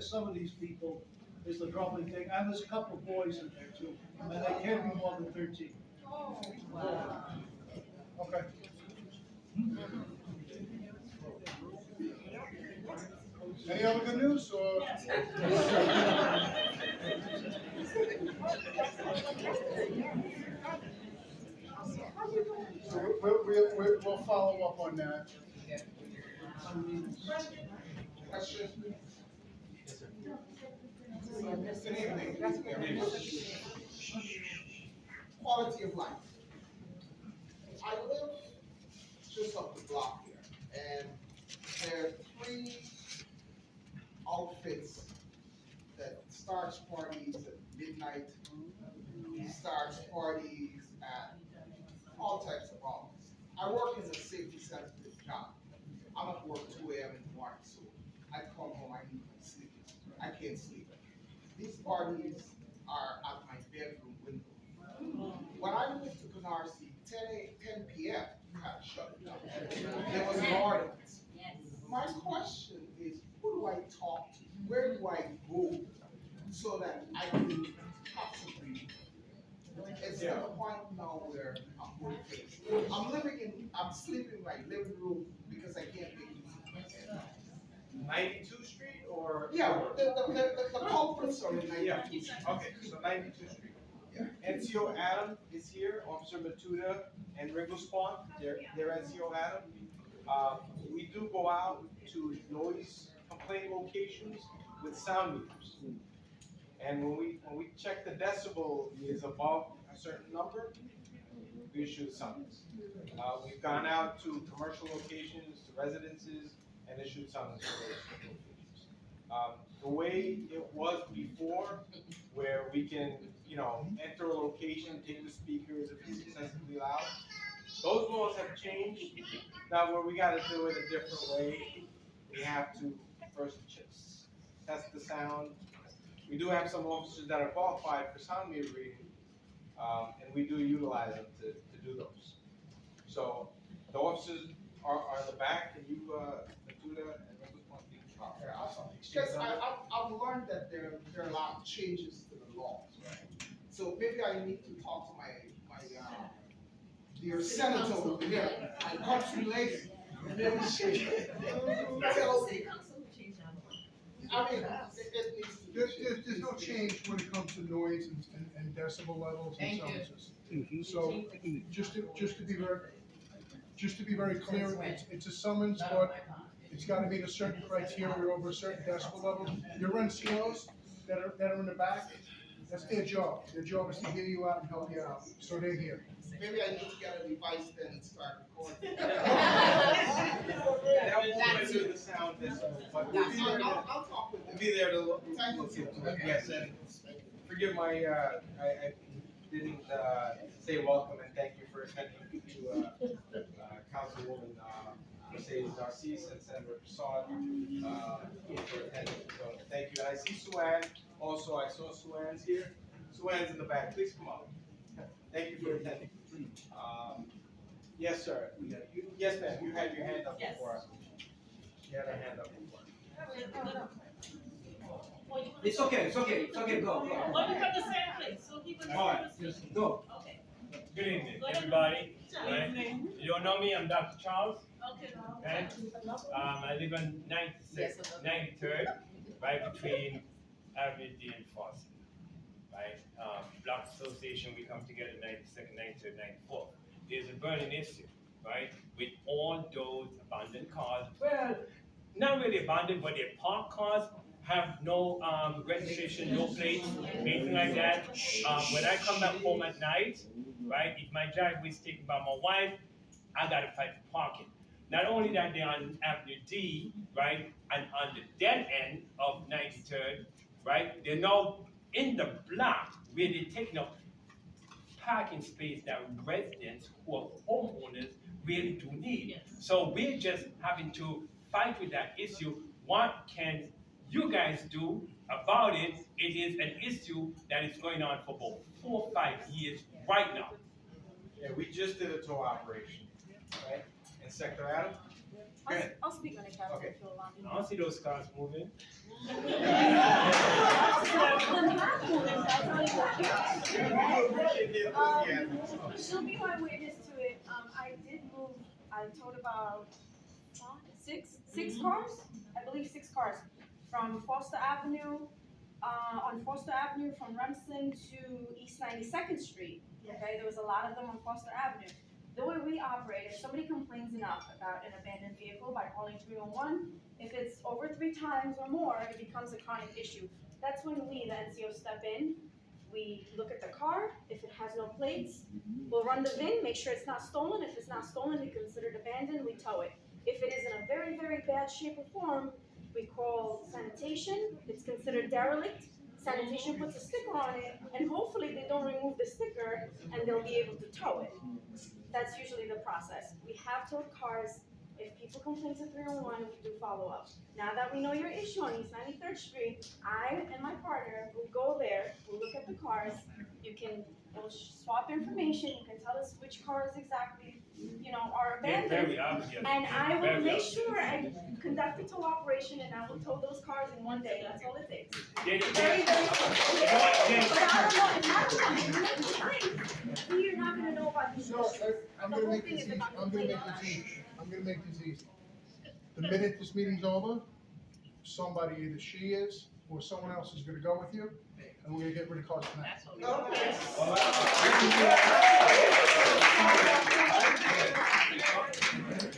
some of these people is the troubling thing, and there's a couple of boys in there too, and they can't be more than 13. Oh, wow. Okay. Any other good news, or? So we'll follow up on that. Question? Good evening. Quality of life. I live just up the block here, and there are 3 outfits that starts parties at midnight, starts parties at all types of hours. I work in a safety-sensitive job. I'm at work 2 a.m. in the morning, so I come home, I need my sleep. I can't sleep. These parties are at my bedroom window. When I moved to Canarsie, 10 p.m., you had to shut it down. There was an ordinance. My question is, who do I talk to? Where do I go so that I can possibly, it's at the point now where I'm working. I'm sleeping in my living room because I can't make it. 92nd Street or? Yeah, the culprits are in 92nd Street. Okay, so 92nd Street. Yeah. NCO Adam is here, Officer Matuda and Ringo Spawn, they're NCO Adam. We do go out to noise complaint locations with sound meters. And when we check the decibel is above a certain number, we issue summons. We've gone out to commercial locations, to residences, and issued summons for those locations. The way it was before, where we can, enter a location, take the speakers if it's excessively loud, those laws have changed. Now, where we gotta do it a different way, we have to first test the sound. We do have some officers that are qualified for sound meter reading, and we do utilize them to do those. So the officers are in the back. Can you, Matuda and Ringo speak? Okay, awesome. Because I've learned that there are a lot of changes to the laws, right? So maybe I need to talk to my dear senator over here, my country lady. Maybe she. I mean, it needs to be. There's no change when it comes to noise and decibel levels and summonses. So, just to be very clear, it's a summons, but it's gotta meet a certain criteria over a certain decibel level. Your NCOs that are in the back, that's their job. Their job is to hear you out and help you out, so they're here. Maybe I need to get a device then and start recording. That won't measure the sound decibel, but we'll be there I'll talk with them. to look Thank you. into it. Yes, and forgive my, I didn't, say welcome and thank you for attending to, Councilwoman, Mercedes Narcisse and Senator Prasad, for attending. So, thank you. And I see Suan, also, I saw Suan's here. Suan's in the back, please come up. Thank you for attending. Yes, sir. Yes, ma'am, you had your hand up before. You had a hand up before. It's okay, go. Well, we come to the same place, so people. All right, just go. Okay. Good evening, everybody. Right? You don't know me, I'm Dr. Charles. Okay. Okay? I live on 93rd, right between Avenue D and Foster. Right? Block Association, we come together 92nd, 93rd, 94th. There's a burning issue, right? With all those abandoned cars. Well, not really abandoned, but they're parked cars, have no registration, no plates, anything like that. When I come back home at night, right, if my driveway is taken by my wife, I gotta fight for parking. Not only that, they're on Avenue D, right, and on the dead end of 93rd, right, they're now in the block where they're taking up parking space that residents who are homeowners really do need. So we're just having to fight with that issue. What can you guys do about it? It is an issue that is going on for about 4 or 5 years right now. Yeah, we just did a tow operation, right? In Sector Adam. Go ahead. I'll speak on it, Kevin, Okay. if you allow me. I don't see those cars moving. She'll be my witness to it. I did move, I towed about six cars, I believe 6 cars, from Foster Avenue, on Foster Avenue from Remsen to East 92nd Street. Okay, there was a lot of them on Foster Avenue. The way we operate, if somebody complains enough about an abandoned vehicle by calling 311, if it's over 3 times or more, it becomes a chronic issue. That's when we, the NCO, step in. We look at the car. If it has no plates, we'll run the VIN, make sure it's not stolen. If it's not stolen, we consider it abandoned, we tow it. If it is in a very, very bad shape or form, we call sanitation. It's considered derelict. Sanitation puts a sticker on it, and hopefully they don't remove the sticker, and they'll be able to tow it. That's usually the process. We have towed cars. If people complain to 311, we do follow up. Now that we know your issue on East 93rd Street, I and my partner will go there, we'll look at the cars. We'll swap information. You can tell us which cars exactly, are abandoned. Very obvious. And I will make sure I conduct a tow operation, and I will tow those cars in one day. That's all it takes. Very, very simple. But I don't know, if you're not gonna know about these. So, I'm gonna make this easy. The minute this meeting's over, somebody, either she is, or someone else is gonna go with you, and we're gonna get rid of cars tonight.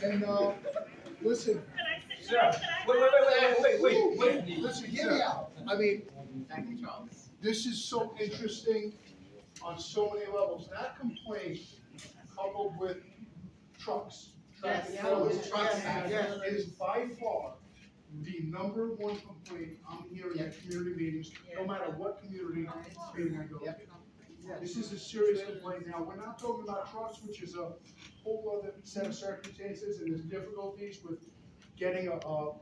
And, listen. Sir, wait. Listen, hear me out. I mean, this is so interesting on so many levels. That complaint coupled with trucks, traffic flows, is by far the #1 complaint I'm hearing at community meetings, no matter what community meeting I go to. This is a serious complaint. Now, we're not talking about trucks, which is a whole other set of circumstances, and there's difficulties with getting a tow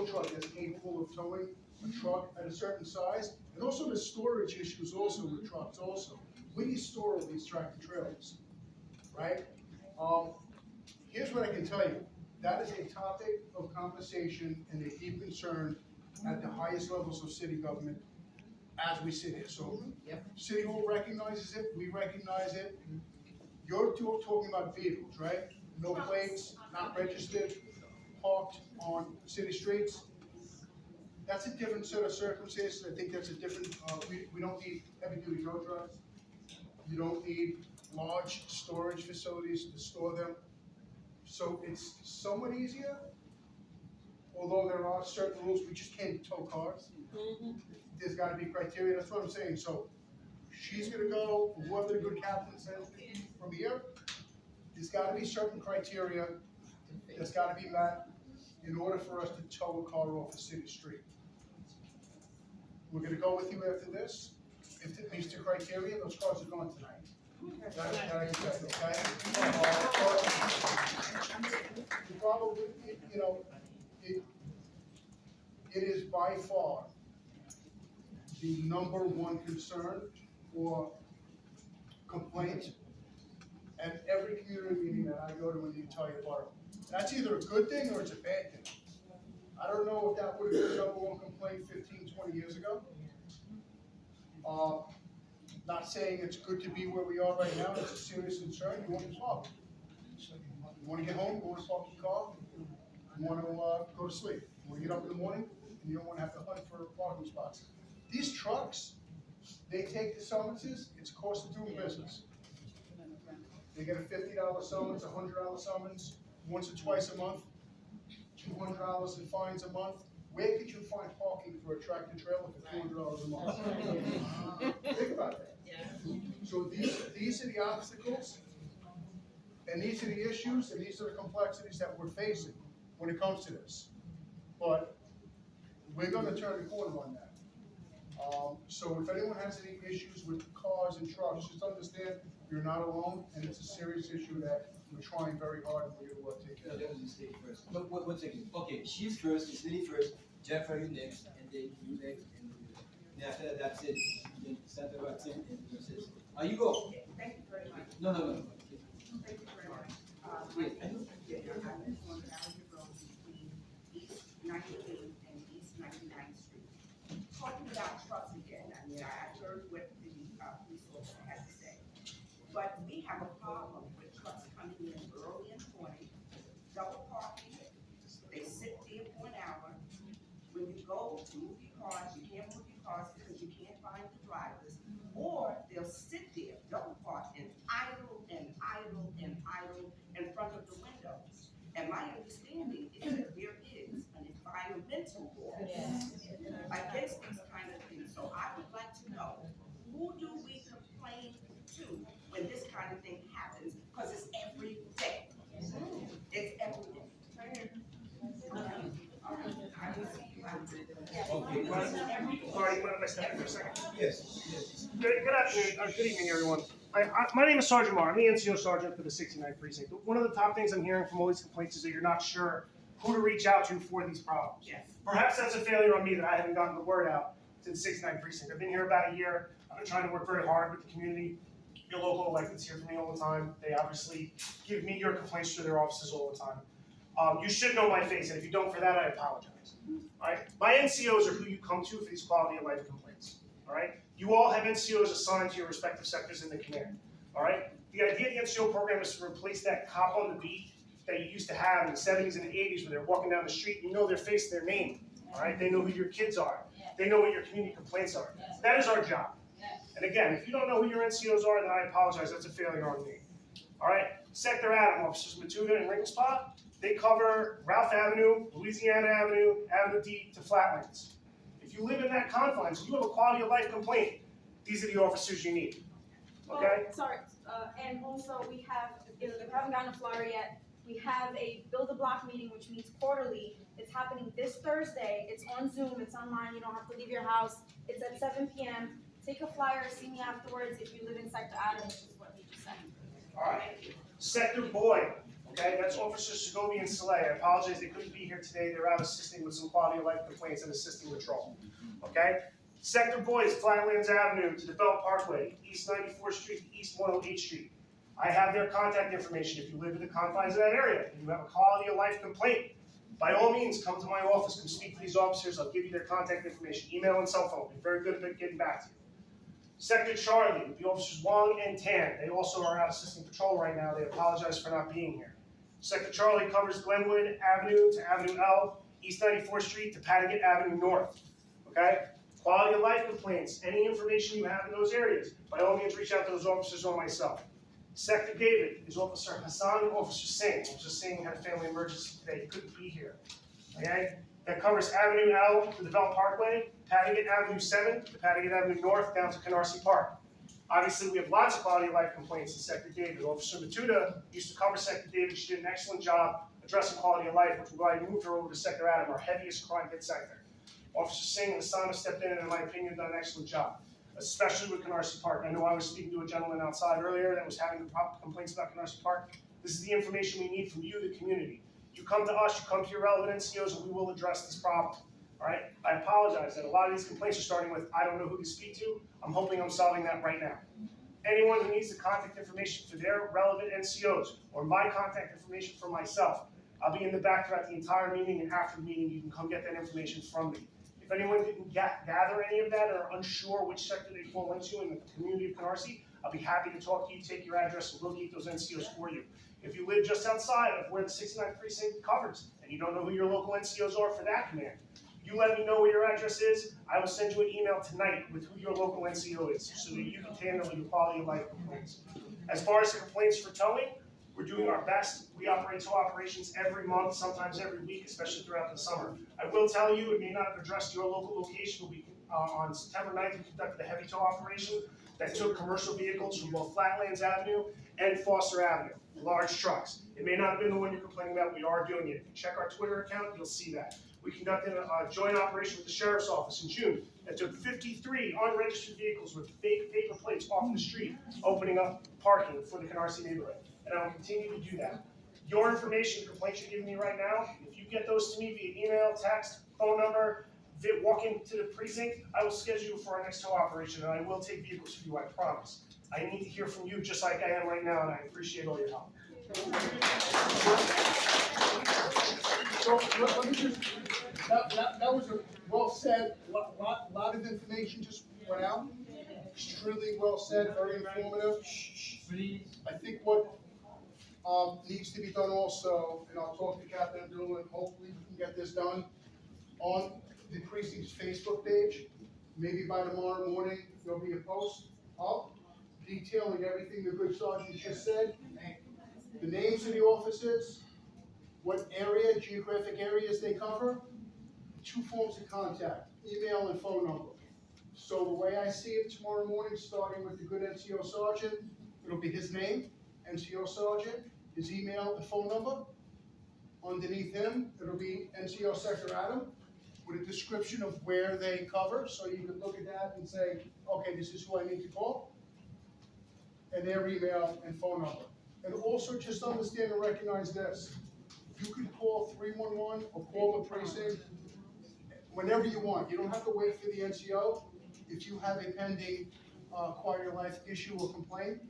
truck that's capable of towing a truck at a certain size, and also the storage issues also with trucks also. Where do you store all these tractor trailers, right? Here's what I can tell you. That is a topic of conversation and a deep concern at the highest levels of city government as we sit here. So City Hall recognizes it, we recognize it. You're talking about vehicles, right? No plates, not registered, parked on city streets. That's a different set of circumstances. I think that's a different, we don't need heavy-duty tow trucks. You don't need large storage facilities to store them. So it's somewhat easier, although there are certain rules, we just can't tow cars. There's gotta be criteria, that's what I'm saying. So she's gonna go, whoever the good captain says from here, there's gotta be certain criteria that's gotta be met in order for us to tow a car off a city street. We're gonna go with you after this. If it meets the criteria, those cars are gone tonight. That I can tell you, okay? The problem, you know, it is by far the number one concern or complaint at every community meeting that I go to in the entire borough. That's either a good thing or it's a bad thing. I don't know if that would have been the number one complaint 15, 20 years ago. Not saying it's good to be where we are right now, it's a serious concern, you want to talk. You want to get home, you want to park your car, you want to go to sleep. You want to get up in the morning, and you don't want to have to hunt for parking spots. These trucks, they take the summonses, it's a cost of doing business. They get a $50 summons, a $100 summons, once or twice a month, $200 in fines a month. Where could you find parking for a tractor trailer for $200 a month? Think about that. So these are the obstacles, and these are the issues, and these are the complexities that we're facing when it comes to this. But we're gonna turn the corner on that. So if anyone has any issues with cars and trucks, just understand you're not alone, and it's a serious issue that we're trying very hard and we're gonna take care of. Let me stay first. Look, one second. Okay, she's first, it's Lily first, Jeff, are you next, and then you next, and then after that, that's it. Then Santa Barbara, and that's it. You go. Thank you very much. No. Thank you very much. I just want to alley road between East 19th and East 99th Street. Talking about trucks again, I mean, I heard what the police officer had to say. But we have a problem with trucks coming in early in the morning, double parking, they sit there for an hour. When you go to move your cars, you can't move your cars because you can't find the drivers. Or they'll sit there, double park, and idle in front of the windows. And my understanding is that there is an environmental law against these kind of things. So I would like to know, who do we complain to when this kind of thing happens? Because it's every day. It's every day. I will see you out there. Sorry, you mind if I step in for a second? Yes. Good afternoon, or good evening, everyone. My name is Sergeant Marr. I'm the NCO Sergeant for the 69th Precinct. One of the top things I'm hearing from all these complaints is that you're not sure who to reach out to for these problems. Yes. Perhaps that's a failure on me that I haven't gotten the word out to the 69th Precinct. I've been here about a year. I've been trying to work very hard with the community. Your local electeds hear from me all the time. They obviously give me your complaints to their offices all the time. You should know my face, and if you don't for that, I apologize. All right? My NCOs are who you come to for these quality of life complaints. All right? You all have NCOs assigned to your respective sectors in the command. All right? The idea of the NCO program is to replace that cop on the beat that you used to have in the 70s and the 80s when they're walking down the street. You know their face, their name. All right? They know who your kids are. They know what your community complaints are. That is our job. And again, if you don't know who your NCOs are, then I apologize. That's a failure on me. All right? Sector Adam, Officers Matuda and Ringspot, they cover Ralph Avenue, Louisiana Avenue, Avenue D to Flatlands. If you live in that confines, you have a quality of life complaint, these are the officers you need. Okay? Well, sorry, and also we have, if you haven't gotten a flyer yet, we have a Build a Block meeting, which meets quarterly. It's happening this Thursday. It's on Zoom, it's online, you don't have to leave your house. It's at 7 p.m. Take a flyer, see me afterwards if you live in Sector Adam, which is what he just said. All right. Sector Boyd, okay, that's Officers Segovia and Soleil. I apologize, they couldn't be here today. They're out assisting with some quality of life complaints and assisting patrol. Okay? Sector Boyd is Flatlands Avenue to the Belt Parkway, East 94th Street to East 108th Street. I have their contact information if you live in the confines of that area and you have a quality of life complaint. By all means, come to my office, come speak to these officers. I'll give you their contact information, email and cell phone. Be very good at getting back to you. Sector Charlie, the officers Wong and Tan, they also are out assisting patrol right now. They apologize for not being here. Sector Charlie covers Glenwood Avenue to Avenue L, East 94th Street to Pattagate Avenue North. Okay? Quality of life complaints, any information you have in those areas, by all means reach out to those officers or myself. Sector David is Officer Hassan and Officer Singh. Officer Singh had a family emergency today, he couldn't be here. Okay? That covers Avenue L to the Bell Parkway, Pattagate Avenue 7 to Pattagate Avenue North down to Canarsie Park. Obviously, we have lots of quality of life complaints in Sector David. Officer Matuda used to cover Sector David. She did an excellent job addressing quality of life, which is why I moved her over to Sector Adam, our heaviest crime hit sector. Officer Singh and Hassan have stepped in and, in my opinion, done an excellent job, especially with Canarsie Park. I know I was speaking to a gentleman outside earlier that was having complaints about Canarsie Park. This is the information we need from you, the community. You come to us, you come to your relevant NCOs, and we will address this problem. All right? I apologize that a lot of these complaints are starting with, I don't know who to speak to. I'm hoping I'm solving that right now. Anyone who needs the contact information for their relevant NCOs or my contact information for myself, I'll be in the back throughout the entire meeting, and after the meeting, you can come get that information from me. If anyone didn't gather any of that or are unsure which sector they fall into in the community of Canarsie, I'll be happy to talk to you, take your address, and locate those NCOs for you. If you live just outside of where the 69th Precinct covers, and you don't know who your local NCOs are for that command, you let me know where your address is. I will send you an email tonight with who your local NCO is so that you can handle your quality of life complaints. As far as the complaints for towing, we're doing our best. We operate tow operations every month, sometimes every week, especially throughout the summer. I will tell you, it may not have addressed your local location. On September 9th, we conducted a heavy tow operation that took commercial vehicles from both Flatlands Avenue and Foster Avenue, large trucks. It may not have been the one you're complaining about. We are doing it. If you check our Twitter account, you'll see that. We conducted a joint operation with the Sheriff's Office in June that took 53 unregistered vehicles with fake paper plates off the street, opening up parking for the Canarsie neighborhood. And I will continue to do that. Your information, the complaints you're giving me right now, if you get those to me via email, text, phone number, walk into the precinct, I will schedule you for our next tow operation, and I will take vehicles for you, I promise. I need to hear from you just like I am right now, and I appreciate all your help. So let me just, that was a well said, lot of information just went out. Extremely well said, very informative. I think what needs to be done also, and I'll talk to Captain Abdullah, and hopefully we can get this done on the precinct's Facebook page. Maybe by tomorrow morning, there'll be a post up detailing everything the good sergeant just said. The names of the officers, what area, geographic areas they cover, 2 forms of contact, email and phone number. So the way I see it tomorrow morning, starting with the good NCO sergeant, it'll be his name, NCO sergeant, his email and phone number. Underneath him, it'll be NCO Sector Adam with a description of where they cover, so you can look at that and say, okay, this is who I need to call, and their email and phone number. And also just understand and recognize this. You can call 311 or call the precinct whenever you want. You don't have to wait for the NCO if you have a pending quality of life issue or complaint.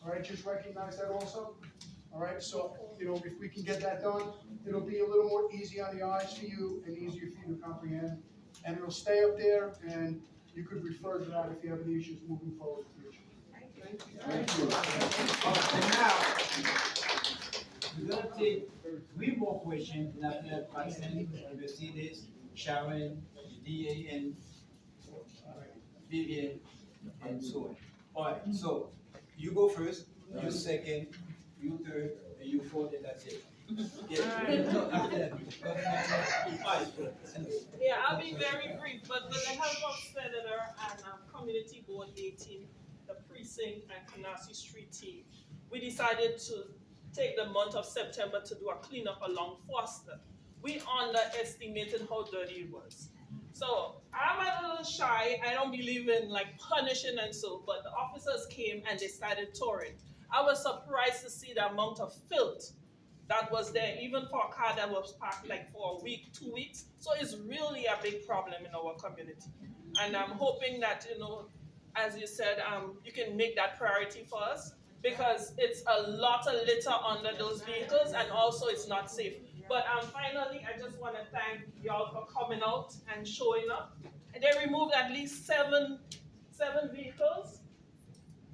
All right, just recognize that also. All right, so, if we can get that done, it'll be a little more easy on the eyes for you and easier for you to comprehend. And it'll stay up there, and you could refer to that if you have any issues moving forward in the future. Thank you. Now, we're gonna take 3 more questions, and after that, Patson, Mercedes, Sharon, DA, and Vivian, and so on. All right, so you go first, you second, you third, and you fourth, and that's it. Yeah. No, after that. Yeah, I'll be very brief, but with the help of Senator and Community Board 18, the precinct and Canarsie Street team, we decided to take the month of September to do a cleanup along Foster. We underestimated how dirty it was. So I'm a little shy. I don't believe in punishing and so, but the officers came and they started touring. I was surprised to see the amount of filth that was there, even for a car that was parked for a week, 2 weeks. So it's really a big problem in our community. And I'm hoping that, as you said, you can make that priority for us, because it's a lot of litter under those vehicles, and also it's not safe. But finally, I just want to thank y'all for coming out and showing up. And they removed at least seven vehicles,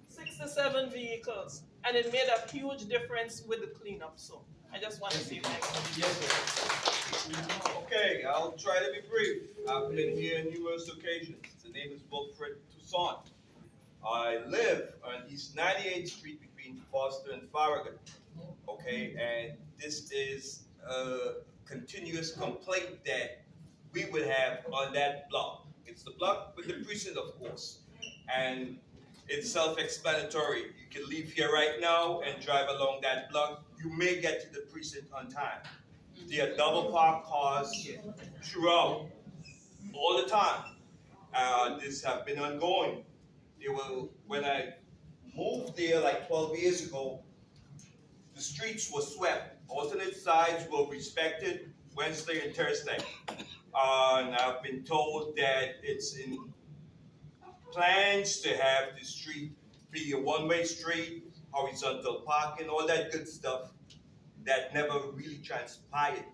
6 to 7 vehicles, and it made a huge difference with the cleanup. So I just want to say thank you. Yes, sir. Okay, I'll try to be brief. I've been here on numerous occasions. The name is Wilfred Toussaint. I live on East 98th Street between Foster and Farragut. Okay, and this is a continuous complaint that we would have on that block. It's the block with the precinct, of course, and it's self-explanatory. You can leave here right now and drive along that block. You may get to the precinct on time. There are double parked cars throughout, all the time. This have been ongoing. When I moved there like 12 years ago, the streets were swept. Alternate sides were respected Wednesday and Thursday. And I've been told that it's in plans to have the street be a one-way street, horizontal parking, all that good stuff that never really transpired.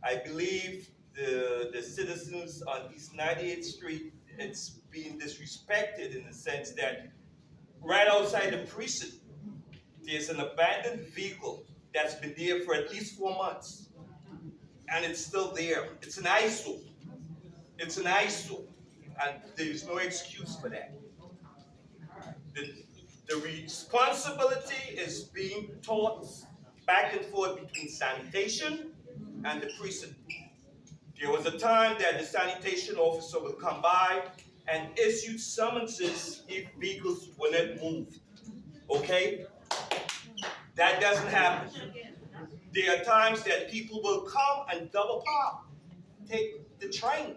I believe the citizens on East 98th Street, it's being disrespected in the sense that right outside the precinct, there's an abandoned vehicle that's been there for at least 4 months. And it's still there. It's an eyesore. It's an eyesore. And there's no excuse for that. The responsibility is being taught back and forth between sanitation and the precinct. There was a time that the sanitation officer will come by and issue summonses if vehicles were not moved. Okay? That doesn't happen. There are times that people will come and double park, take the train,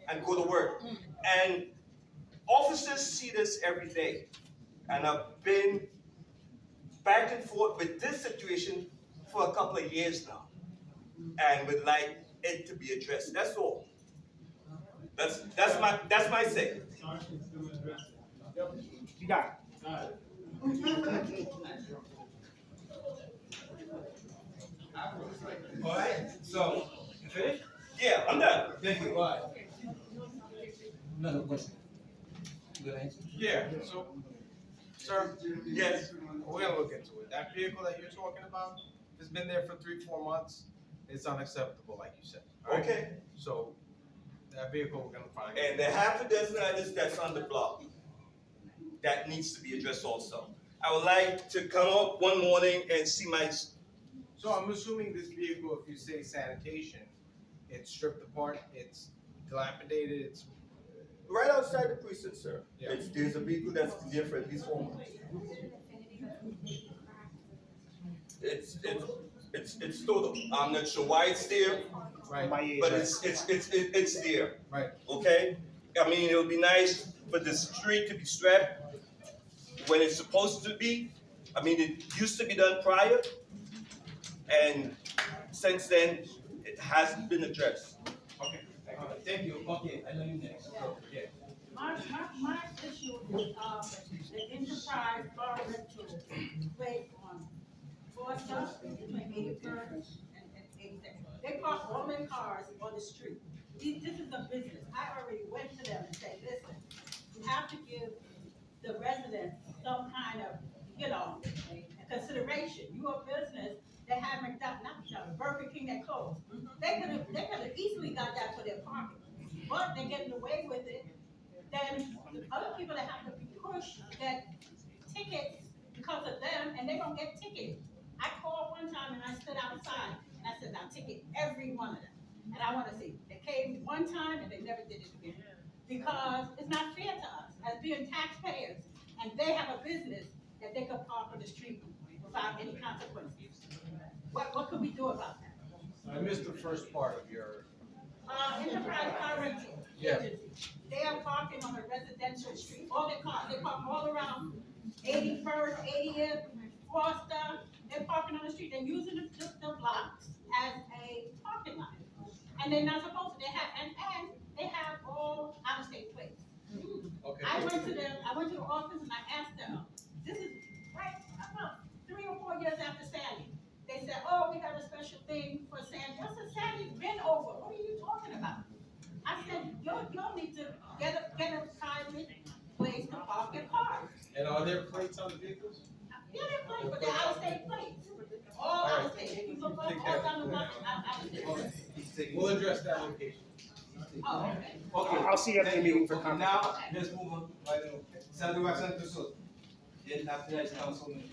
and go to work. And officers see this every day. And I've been back and forth with this situation for a couple of years now. And would like it to be addressed. That's all. That's my say. You got it. All right, so, you finished? Yeah, I'm done. Thank you, all right. Another question. Good answer? Yeah, so, sir, yes, we're gonna look into it. That vehicle that you're talking about has been there for 3-4 months. It's unacceptable, like you said. All right? Okay. So, that vehicle we're gonna find. And the half a dozen others that's on the block that needs to be addressed also. I would like to come up one morning and see my. So I'm assuming this vehicle, if you say sanitation, it's stripped apart, it's dilapidated, it's. Right outside the precinct, sir. Yeah. There's a vehicle that's there for at least 4 months. It's total. I'm not sure why it's there. Right. But it's there. Right. Okay? I mean, it would be nice for the street to be swept when it's supposed to be. I mean, it used to be done prior, and since then, it hasn't been addressed. Okay, thank you. Okay, I know you next. So, yeah. My issue is, the enterprise bar rental place on Foster, between 81st and 82nd. They park all their cars on the street. This is a business. I already went to them and said, listen, you have to give the residents some kind of, consideration. You're a business that have McDonald's, Burger King that closed. They could have easily got that for their parking, but they're getting away with it. Then other people that have to be pushed get tickets because of them, and they don't get tickets. I called one time and I stood outside and I said, I'll ticket every one of them. And I want to see. They came one time and they never did it again. Because it's not fair to us as being taxpayers, and they have a business that they could park on the street without any consequences. What could we do about that? I missed the first part of your. Enterprise car rental agency. They are parking on a residential street. All their cars, they park all around 81st, 80th, Foster. They're parking on the street. They're using the blocks as a parking lot. And they're not supposed to. And they have all out-of-state plates. Okay. I went to the office and I asked them, this is right about 3 or 4 years after Sandy. They said, oh, we got a special thing for y'all need to get a private place to park your cars. And are there plates on the vehicles? Yeah, they're plates, but they're out-of-state plates. All All right. out-of-state, people go Take all care. down the block, out-of-state. We'll address that location. Oh, okay. Okay. I'll see you at the thank meeting for Okay, comment. now, let's move on, right now. Senator Representative Sut. Then after that is Councilman.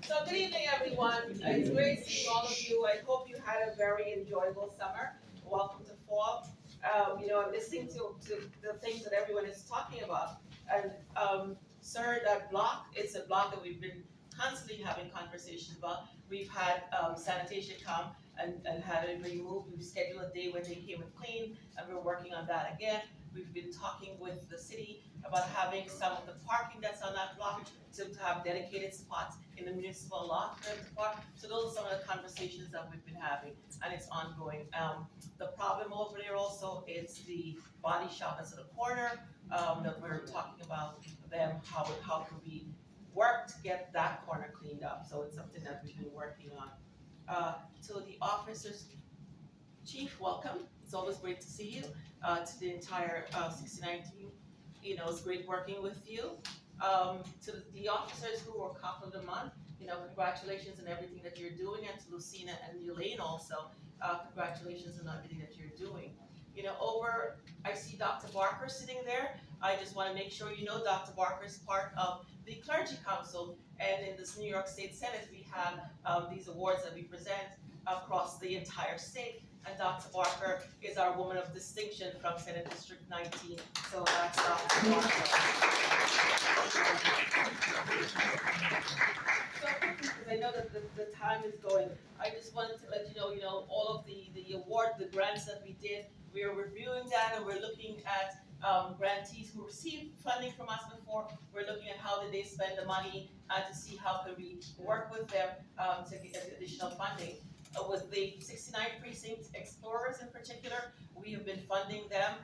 So good evening, everyone. It's great seeing all of you. I hope you had a very enjoyable summer. Welcome to fall. I'm listening to the things that everyone is talking about. And, sir, that block, it's a block that we've been constantly having conversations about. We've had sanitation come and had it removed. We've scheduled a day when they came and cleaned, and we're working on that again. We've been talking with the city about having some of the parking that's on that block to have dedicated spots in the municipal lot for them to park. So those are some of the conversations that we've been having, and it's ongoing. The problem over there also is the body shop that's at the corner, that we're talking about them, how can we work to get that corner cleaned up. So it's something that we've been working on. To the officers, Chief, welcome. It's always great to see you. To the entire 69 team, it's great working with you. To the officers who are Cop of the Month, congratulations on everything that you're doing, and to Lucina and Elaine also, congratulations on everything that you're doing. I see Dr. Barker sitting there. I just want to make sure you know Dr. Barker is part of the Clergy Council, and in this New York State Senate, we have these awards that we present across the entire state. And Dr. Barker is our woman of distinction from Senate District 19. So that's Dr. Barker. So quickly, because I know that the time is going, I just wanted to let you know, all of the award, the grants that we did, we are reviewing that, and we're looking at grantees who received funding from us before. We're looking at how did they spend the money, to see how can we work with them to get additional funding. With the 69th Precinct Explorers in particular, we have been funding them,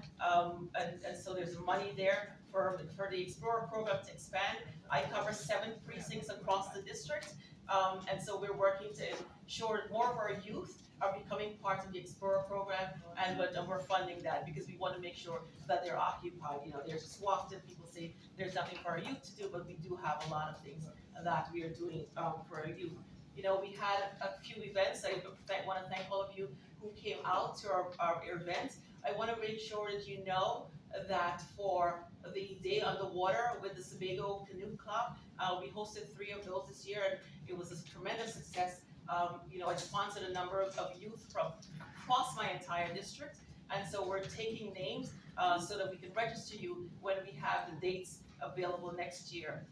and so there's money there for the Explorer program to expand. I cover 7 precincts across the district, and so we're working to ensure more of our youth are becoming part of the Explorer program, and we're funding that because we want to make sure that they're occupied. There's so often people say there's nothing for our youth to do, but we do have a lot of things that we are doing for our youth. We had a few events. I want to thank all of you who came out to our events. I want to make sure that you know that for the Day on the Water with the Sebago Canoe Club, we hosted 3 of those this year, and it was a tremendous success. I sponsored a number of youth from across my entire district, and so we're taking names so that we can register you when we have the dates available next year.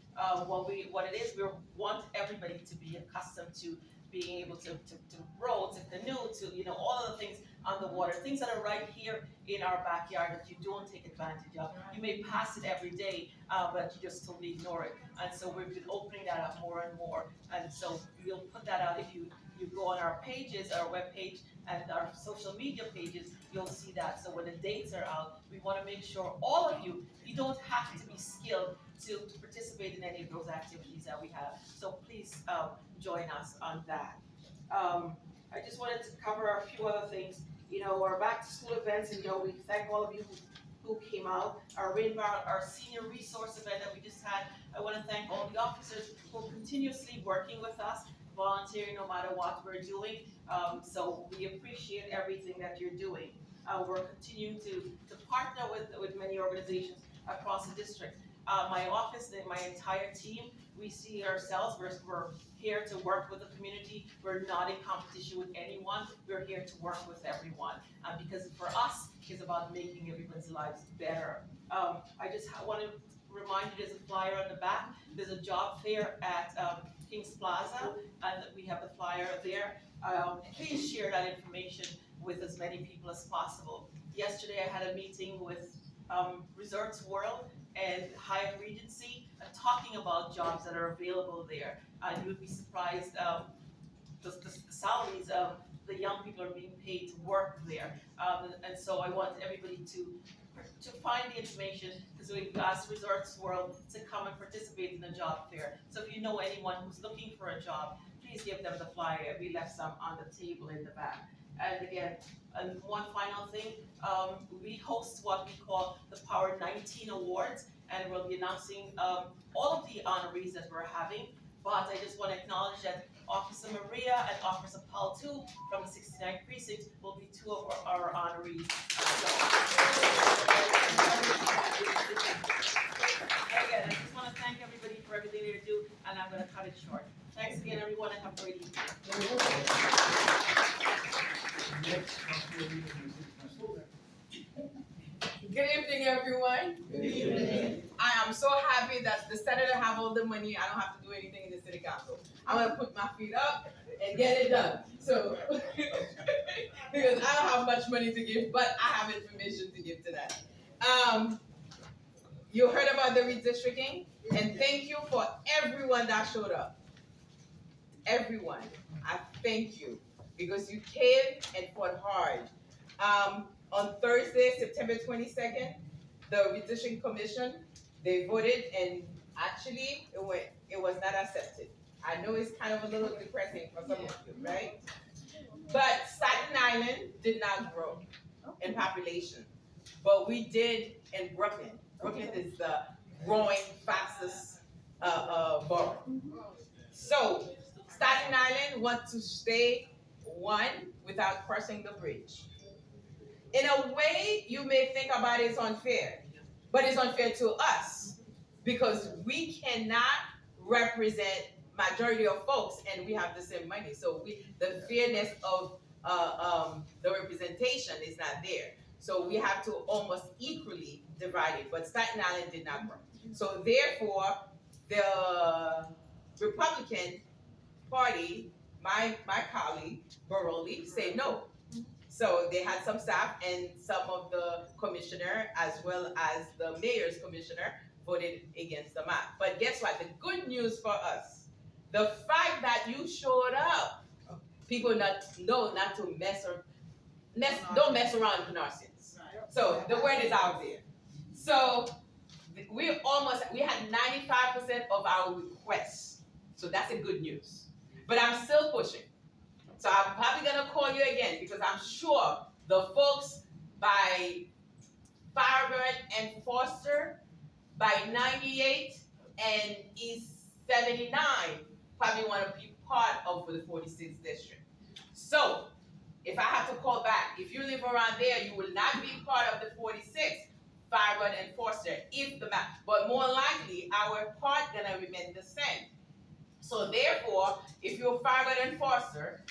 What it is, we want everybody to be accustomed to being able to row, to canoe, to all of the things on the water, things that are right here in our backyard that you don't take advantage of. You may pass it every day, but you just totally ignore it. And so we've been opening that up more and more. And so we'll put that out if you go on our pages, our webpage, and our social media pages, you'll see that. So when the dates are out, we want to make sure all of you don't have to be skilled to participate in any of those activities that we have. So please join us on that. I just wanted to cover a few other things. Our back to school events, and we thank all of you who came out. Our Rainbow, our senior resource event that we just had. I want to thank all the officers who are continuously working with us, volunteering no matter what we're doing. So we appreciate everything that you're doing. We're continuing to partner with many organizations across the district. My office and my entire team, we see ourselves, we're here to work with the community. We're not in competition with anyone. We're here to work with everyone. Because for us, it's about making everyone's lives better. I just want to remind you, there's a flyer on the back. There's a job fair at Kings Plaza, and we have the flyer there. Please share that information with as many people as possible. Yesterday I had a meeting with Resorts World and Hyatt Regency, talking about jobs that are available there. And you would be surprised the salaries of the young people are being paid to work there. And so I want everybody to find the information, because we've asked Resorts World to come and participate in the job fair. So if you know anyone who's looking for a job, please give them the flyer. We left some on the table in the back. And again, and one final thing, we host what we call the Power 19 Awards, and we'll be announcing all of the honorees that we're having. But I just want to acknowledge that Officer Maria and Officer Paul too from the 69th Precinct will be two of our honorees. Again, I just want to thank everybody for everything they do, and I'm going to cut it short. Thanks again, everyone, and have a great evening. Good evening, everyone. Good evening. I am so happy that the senator have all the money. I don't have to do anything in the city council. I'm gonna put my feet up and get it done. So, because I don't have much money to give, but I have information to give to that. You heard about the redistricting, and thank you for everyone that showed up. Everyone, I thank you because you came and fought hard. On Thursday, September 22nd, the Redistricting Commission, they voted, and actually it was not accepted. I know it's kind of a little depressing for some of you, right? But Staten Island did not grow in population, but we did in Brooklyn. Brooklyn is the growing fastest borough. So Staten Island wants to stay one without crossing the bridge. In a way, you may think about it's unfair, but it's unfair to us because we cannot represent majority of folks and we have the same money. So the fairness of the representation is not there. So we have to almost equally divide it, but Staten Island did not grow. So therefore, the Republican Party, my colleague, Burglary, said no. So they had some staff and some of the commissioner as well as the mayor's commissioner voted against the map. But guess what? The good news for us, the fact that you showed up, people know not to don't mess around with Canarsians. So the word is out there. So we had 95% of our requests. So that's a good news. But I'm still pushing. So I'm probably gonna call you again because I'm sure the folks by Firebird and Foster, by 98 and East 79 probably want to be part of the 46th district. So if I have to call back, if you live around there, you will not be part of the 46th, Firebird and Foster, if the map. But more likely, our part gonna remain the same. So therefore, if you're Firebird and Foster,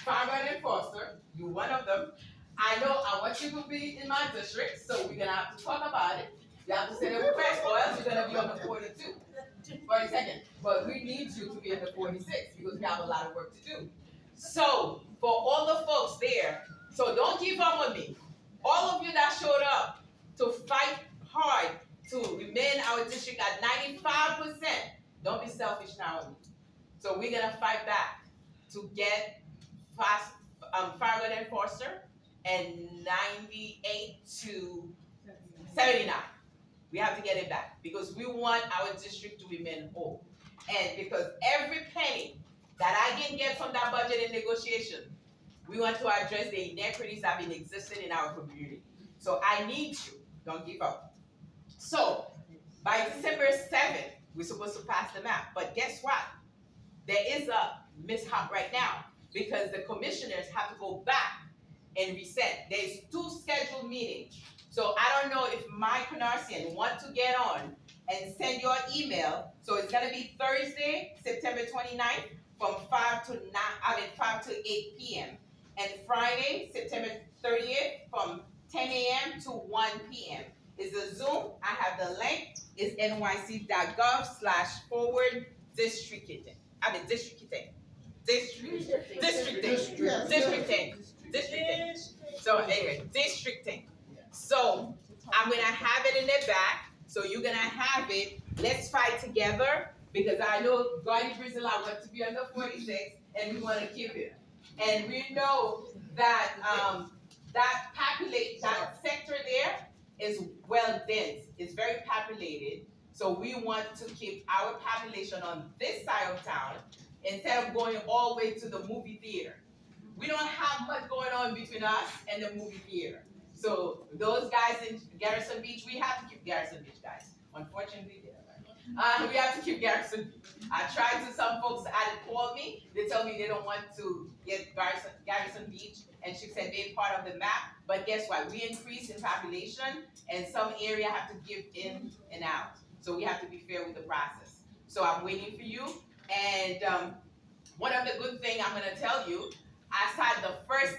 you're one of them. I know I want you to be in my district, so we're gonna have to talk about it. You have to send a request, or else you're gonna be on the 42nd. But we need you to be in the 46th because we have a lot of work to do. So for all the folks there, so don't give up on me. All of you that showed up to fight hard to remain our district at 95%, don't be selfish now on me. So we're gonna fight back to get Firebird and Foster and 98 to 79. We have to get it back because we want our district to remain whole. And because every penny that I can get from that budget and negotiation, we want to address the inequities that have been existing in our community. So I need you, don't give up. So by December 7th, we're supposed to pass the map, but guess what? There is a mishap right now because the commissioners have to go back and reset. There's 2 scheduled meetings. So I don't know if my Canarsian want to get on and send your email. So it's gonna be Thursday, September 29th from 5 to 8 p.m. and Friday, September 30th from 10 a.m. to 1 p.m. It's a Zoom. I have the link. It's nyc.gov/forward-districting. Districting. So anyway, districting. So I'm gonna have it in the back. So you're gonna have it. Let's fight together because I know Gardy Brazil I want to be on the 46 and we want to keep it. And we know that that sector there is well dense, it's very populated. So we want to keep our population on this side of town instead of going all the way to the movie theater. We don't have much going on between us and the movie theater. So those guys in Garrison Beach, we have to keep Garrison Beach, guys. Unfortunately, we have to keep Garrison Beach. I tried to, some folks had called me, they tell me they don't want to get Garrison Beach, and she said they're part of the map, but guess what? We increase in population, and some area have to give in and out. So we have to be fair with the process. So I'm waiting for you, and one of the good things I'm gonna tell you, I started the first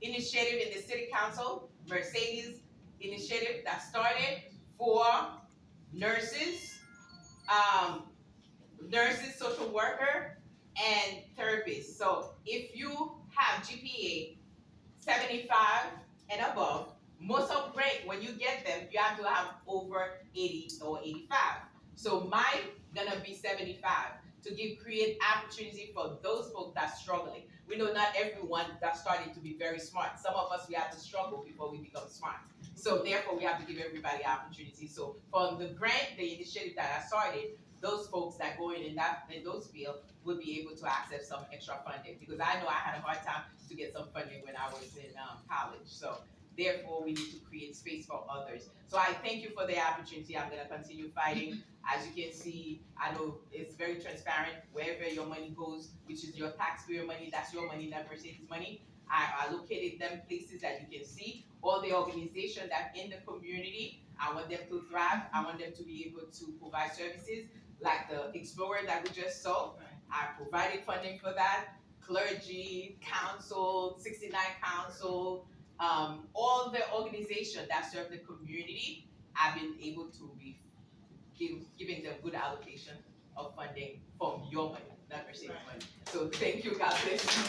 initiative in the city council, Mercedes initiative that started for nurses, social worker, and therapists. So if you have GPA 75 and above, most of grade, when you get them, you have to have over 80 or 85. So mine gonna be 75 to create opportunity for those folks that's struggling. We know not everyone that's starting to be very smart. Some of us, we have to struggle before we become smart. So therefore, we have to give everybody opportunity. So from the grant, the initiative that I started, those folks that go in those fields will be able to access some extra funding, because I know I had a hard time to get some funding when I was in college. So therefore, we need to create space for others. So I thank you for the opportunity. I'm gonna continue fighting. As you can see, I know it's very transparent. Wherever your money goes, which is your taxpayer money, that's your money, not Mercedes money. I located them places that you can see. All the organizations that in the community, I want them to thrive. I want them to be able to provide services like the Explorer that we just saw. I provided funding for that. Clergy, council, 69 council, all the organizations that serve the community, I've been able to be giving them good allocation of funding from your money, not Mercedes money. So thank you, God bless you.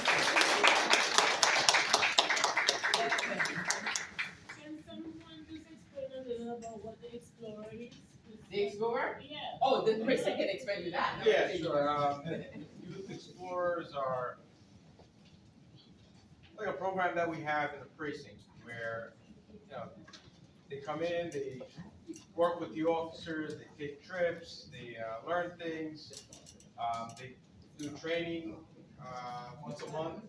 Can someone just explain a little about what the Explorer is? The Explorer? Yeah. Oh, the person can explain you that. No, Yeah, sure. Youth Explorers are like a program that we have in the precinct where, you know, they come in, they work with the officers, they take trips, they learn things, they do training once a month,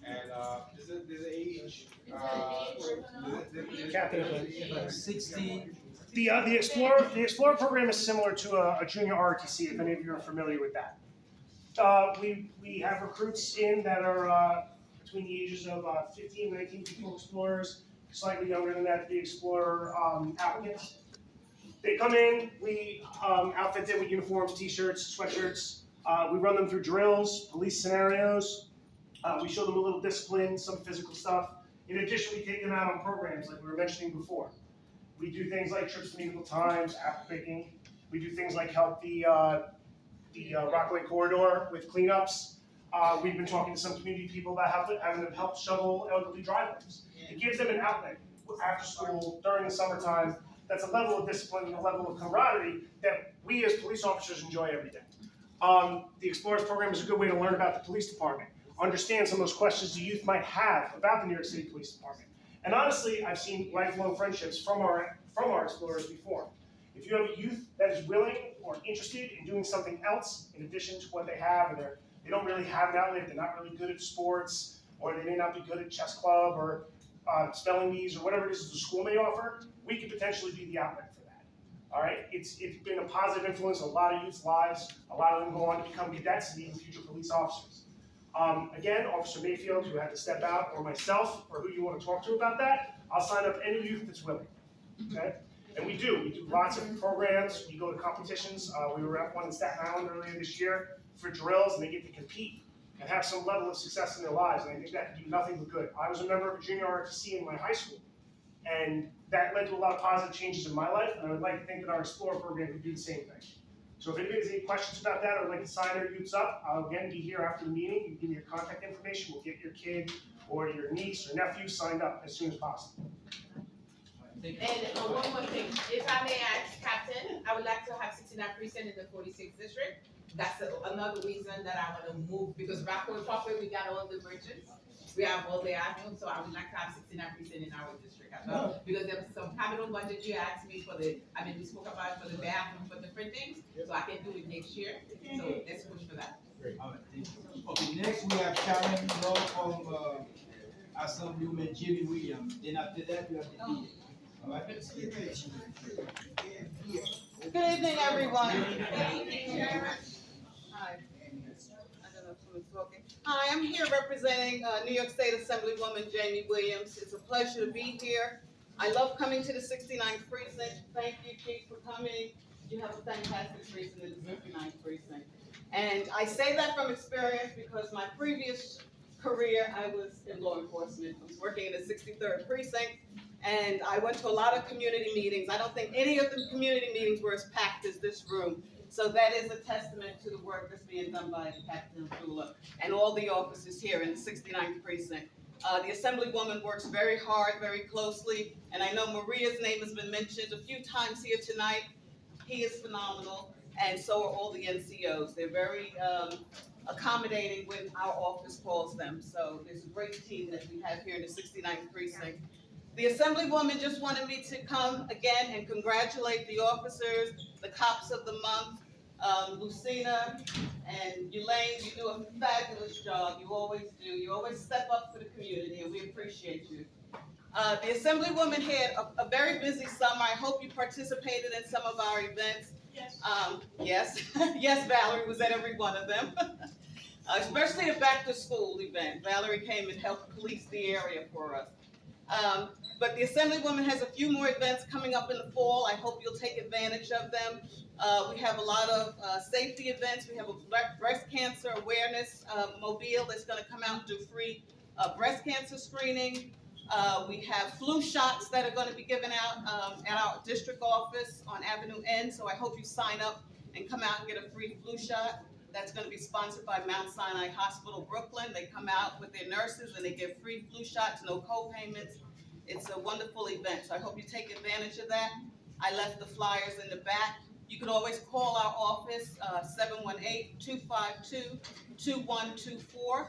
and there's an age. Captain, 16. The Explorer program is similar to a junior ROTC, if any of you are familiar with that. We have recruits in that are between the ages of 15 and 19 people explorers, slightly younger than that, the Explorer applicants. They come in, we outfit them with uniforms, t-shirts, sweatshirts. We run them through drills, police scenarios. We show them a little discipline, some physical stuff. In addition, we take them out on programs like we were mentioning before. We do things like trips to medieval times, apple picking. We do things like help the Rockaway corridor with cleanups. We've been talking to some community people about having them help shovel elderly driveways. It gives them an outlet after school, during the summertime. That's a level of discipline and a level of camaraderie that we as police officers enjoy every day. The Explorers program is a good way to learn about the police department, understand some of those questions the youth might have about the New York City Police Department. And honestly, I've seen lifelong friendships from our Explorers before. If you have a youth that is willing or interested in doing something else in addition to what they have, or they don't really have an outlet, they're not really good at sports, or they may not be good at chess club or spelling bees or whatever it is the school may offer, we could potentially be the outlet for that. All right, it's been a positive influence in a lot of youth's lives. A lot of them go on to become cadets and even future police officers. Again, Officer Mayfield, who had to step out, or myself, or who you want to talk to about that, I'll sign up any youth that's willing. Okay, and we do lots of programs. We go to competitions. We were at one in Staten Island earlier this year for drills, and they get to compete and have some level of success in their lives. And I think that can do nothing but good. I was a member of a junior ROTC in my high school, and that led to a lot of positive changes in my life, and I would like to think that our Explorer program could do the same thing. So if anybody has any questions about that or would like to sign their youths up, I'll again be here after the meeting. You can give me your contact information. We'll get your kid or your niece or nephew signed up as soon as possible. And one more thing, if I may ask, Captain, I would like to have 69 precinct in the 46th district. that's another reason that I wanna move, because Rockaway Parkway, we got all the bridges. We have all the avenues, so I would like to have 69% in our district as well. Because there was some capital budget you asked me for we spoke about for the bathroom, for different things, so I can do it next year. So let's push for that. All right, thank you. Okay, next we have Sharon Law from, Assemblywoman Jimmy Williams. Then after that, we have the DA. All right? Good evening, everyone. Hi. I don't know if someone's talking. Hi, I'm here representing New York State Assemblywoman Jamie Williams. It's a pleasure to be here. I love coming to the 69th precinct. Thank you, Chief, for coming. You have a fantastic precinct in the 69th precinct. And I say that from experience because my previous career, I was in law enforcement. I was working in the 63rd precinct, and I went to a lot of community meetings. I don't think any of the community meetings were as packed as this room. So that is a testament to the work that's being done by Captain Abdullah and all the officers here in the 69th precinct. The Assemblywoman works very hard, very closely, and I know Maria's name has been mentioned a few times here tonight. He is phenomenal, and so are all the NCOs. They're very accommodating when our office calls them. So there's a great team that we have here in the 69th precinct. The Assemblywoman just wanted me to come again and congratulate the officers, the cops of the month, Lucina and Elaine. You do a fabulous job. You always do. You always step up for the community, and we appreciate you. The Assemblywoman had a very busy summer. I hope you participated in some of our events. Yes. Yes, yes, Valerie was at every one of them, especially a back-to-school event. Valerie came and helped police the area for us. But the Assemblywoman has a few more events coming up in the fall. I hope you'll take advantage of them. We have a lot of safety events. We have a breast cancer awareness mobile that's going to come out and do free breast cancer screening. We have flu shots that are going to be given out at our district office on Avenue N. So I hope you sign up and come out and get a free flu shot. That's going to be sponsored by Mount Sinai Hospital, Brooklyn. They come out with their nurses and they give free flu shots, no co-payments. It's a wonderful event, so I hope you take advantage of that. I left the flyers in the back. You can always call our office, 718-252-2124.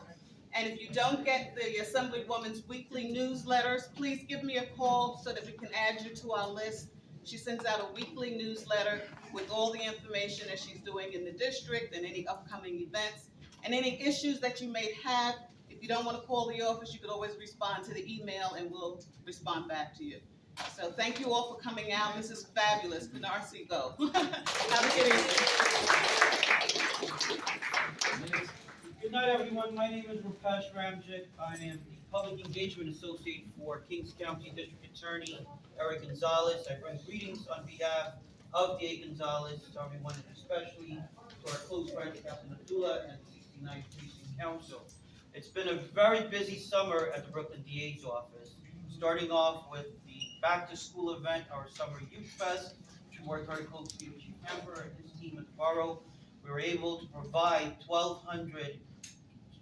And if you don't get the Assemblywoman's weekly newsletters, please give me a call so that we can add you to our list. She sends out a weekly newsletter with all the information that she's doing in the district and any upcoming events and any issues that you may have. If you don't want to call the office, you could always respond to the email and we'll respond back to you. So thank you all for coming out. This is fabulous. Canarsie, go. Have a good evening. Good night, everyone. My name is Rupesh Ramjit. I am the Public Engagement Associate for Kings County District Attorney Eric Gonzalez. I bring greetings on behalf of D.A. Gonzalez to everyone, especially to our close friend Captain Abdullah and the 69th Precinct Council. It's been a very busy summer at the Brooklyn DA's office, starting off with the back-to-school event, our Summer Youth Fest, which we worked very closely with Chief Kemper and his team at the borough. We were able to provide 1,200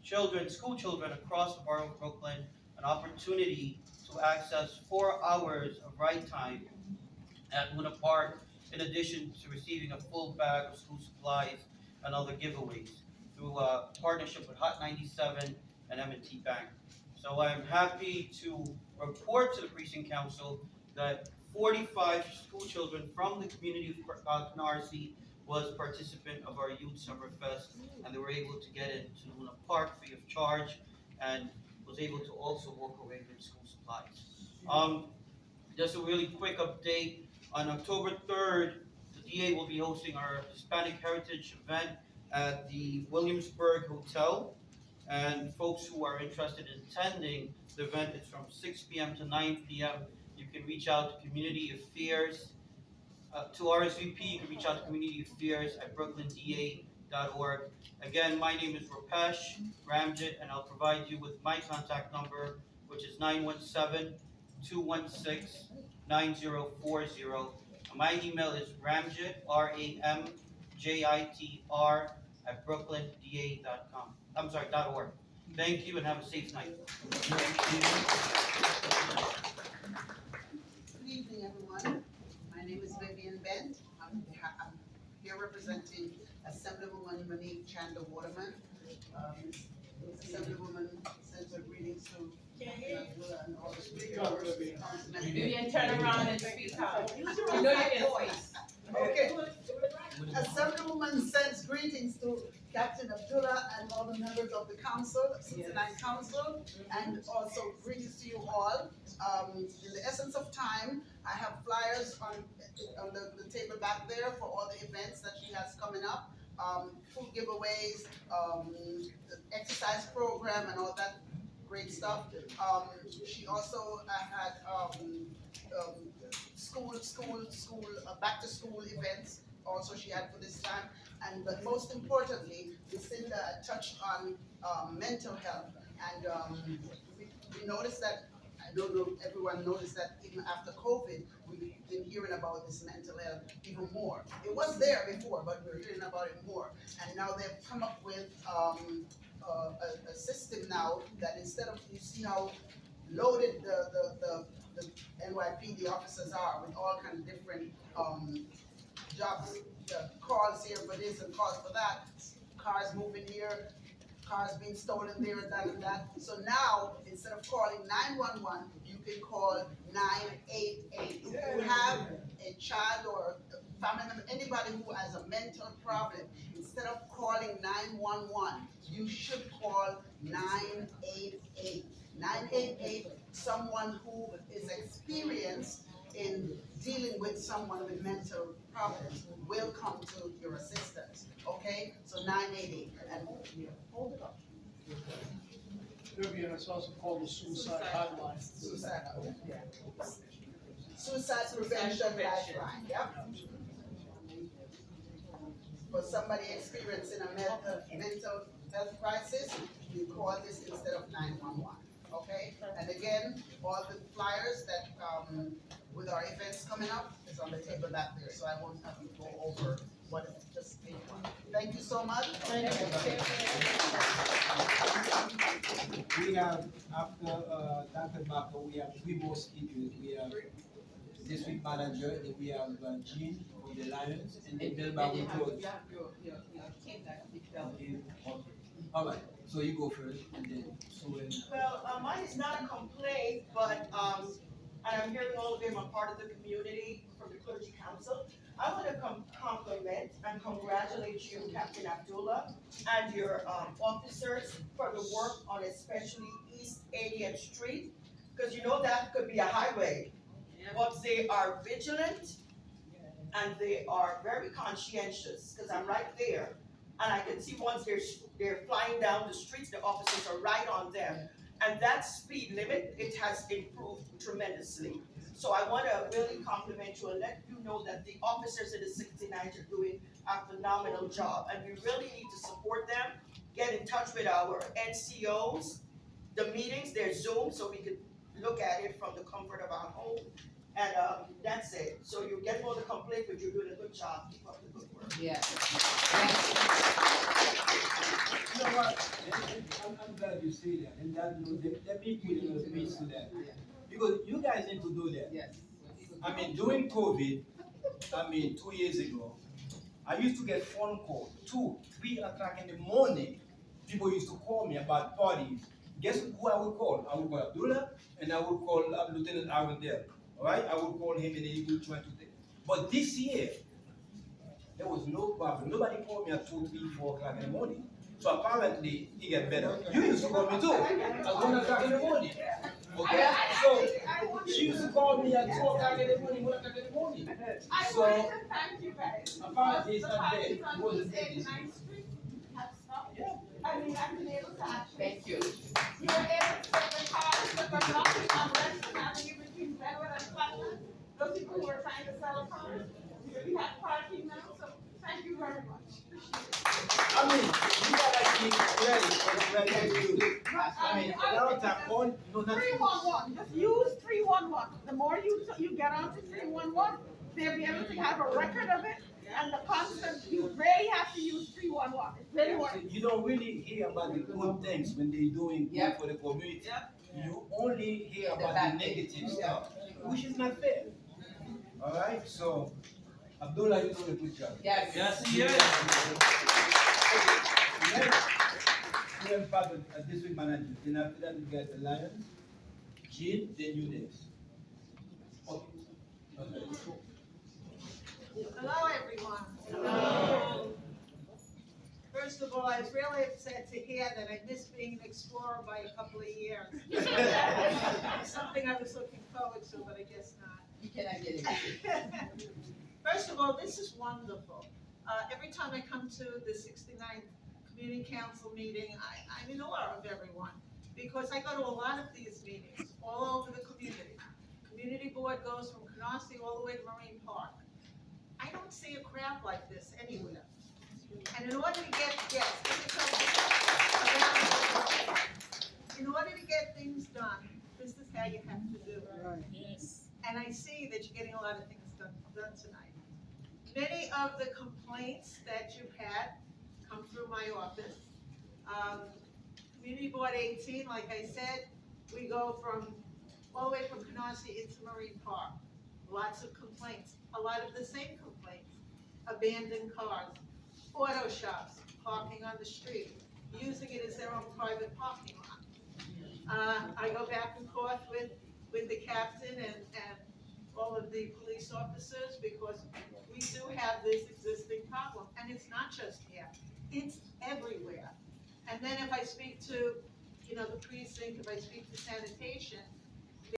children, school children across the borough of Brooklyn, an opportunity to access 4 hours of ride time at Luna Park, in addition to receiving a full bag of school supplies and other giveaways through a partnership with Hot 97 and M&T Bank. So I'm happy to report to the Precinct Council that 45 school children from the community of Canarsie was participant of our Youth Summer Fest, and they were able to get into Luna Park free of charge and was able to also walk away with school supplies. Just a really quick update. On October 3rd, the DA will be hosting our Hispanic Heritage event at the Williamsburg Hotel. And folks who are interested in attending the event, it's from 6 p.m. to 9 p.m. You can reach out to Community Affairs. To RSVP, you can reach out to Community Affairs at brooklynda.org. Again, my name is Rupesh Ramjit, and I'll provide you with my contact number, which is 917-216-9040. My email is ramjit, RAMJITR, @brooklynda.com. I'm sorry, .org. Thank you and have a safe night. Good evening, everyone. My name is Vivian Bent. I'm here representing Assemblywoman Chanda Waterman. Assemblywoman sends her greetings to and all the speakers. Vivian, turn around and speak out. You know you can voice. Okay. Assemblywoman sends greetings to Captain Abdullah and all the members of the council, 69th Council, and also greetings to you all. In the essence of time, I have flyers on the table back there for all the events that she has coming up. Food giveaways, the exercise program and all that great stuff. She also had back to school events also she had for this time. And but most importantly, Lucinda touched on mental health. And we noticed that, I don't know if everyone noticed that even after COVID, we've been hearing about this mental health even more. It was there before, but we're hearing about it more. And now they've come up with a system now that instead of, you see how loaded the NYPD officers are with all kinds of different jobs, calls here for this and calls for that, cars moving here, cars being stolen there, that and that. So now, instead of calling 911, you can call 988. If you have a child or a family member, anybody who has a mental problem, instead of calling 911, you should call 988. 988, someone who is experienced in dealing with someone with mental problems will come to your assistance, okay? So 988, and hold it up. Vivian, it's also called the suicide hotline. Suicide hotline, yeah. Suicide prevention lifeline, yep. For somebody experiencing a mental health crisis, you call this instead of 911, okay? And again, all the flyers that, with our events coming up, is on the table back there, so I won't have to go over what it just came from. Thank you so much. We have, after Dr. Baco, we have three more speakers. We have district manager, then we have Jean with the Lions, and then Delba with George. All right, so you go first, and then Well, mine is not a complaint, but, and I'm hearing all of them are part of the community from the clergy council. I want to compliment and congratulate you, Captain Abdullah, and your officers for the work on especially East 80th Street, because you know that could be a highway, but they are vigilant and they are very conscientious, because I'm right there, and I can see once they're flying down the streets, the officers are right on them. And that speed limit, it has improved tremendously. So I want to really compliment you and let you know that the officers in the 69th are doing a phenomenal job. And we really need to support them, get in touch with our NCOs, the meetings, they're Zoom, so we can look at it from the comfort of our home. And that's it. So you're getting all the complaints, but you're doing a good job. Keep up the good work. Yeah. You know what? I'm glad you say that, and that, let me put a little piece to that. Because you guys need to do that. Yes. I mean, during COVID, 2 years ago, I used to get phone calls, 2, 3 o'clock in the morning. People used to call me about parties. Guess who I would call? I would call Abdullah, and I would call Lieutenant Arundel. All right? I would call him, and he would try to take. But this year, there was no problem. Nobody called me at 2, 3, 4 o'clock in the morning. So apparently, he get better. You used to call me too, at 1 o'clock in the morning. Okay? So, she used to call me at 2 o'clock in the morning, 1 o'clock in the morning. I So, wanted to thank you guys. apparently, it's not there. The It parties wasn't on there. East 89th Street have stopped. I mean, I've been able to actually. Thank you. You were able to set the cars, but there's nothing on Western Avenue between Bedford and Flatland. Those people who are trying to sell cars, we have parking now, so thank you very much. I mean, you gotta keep ready for the ready to do. I mean, a lot of time, no, nothing. 311, just use 311. The more you get onto 311, they'll be able to have a record of it, and the constant, you really have to use 311. It's very working. You don't really hear about the good things when they're doing good for the community. You only hear about the negative stuff, which is not fair. All right, so Abdullah, you're doing a good job. Yes. Yes, yes. We have part of a district manager, then after that we get the Lions, Jean, then you next. Okay. Hello, everyone. Hello. First of all, I was really upset to hear that I missed being an explorer by a couple of years. It's something I was looking forward to, but I guess not. You cannot get it. First of all, this is wonderful. Every time I come to the 69th Community Council meeting, I'm in awe of everyone, because I go to a lot of these meetings all over the community. Community board goes from Canarsie all the way to Marine Park. I don't see a crowd like this anywhere. And in order to get, in order to get things done, this is how you have to do it. Right. Yes. And I see that you're getting a lot of things done tonight. Many of the complaints that you've had come through my office. Community Board 18, like I said, we go from all the way from Canarsie into Marine Park. Lots of complaints, a lot of the same complaints. Abandoned cars, auto shops, parking on the street, using it as their own private parking lot. I go back and forth with the captain and all of the police officers, because we do have this existing problem, and it's not just here, it's everywhere. And then if I speak to, the precinct, if I speak to sanitation,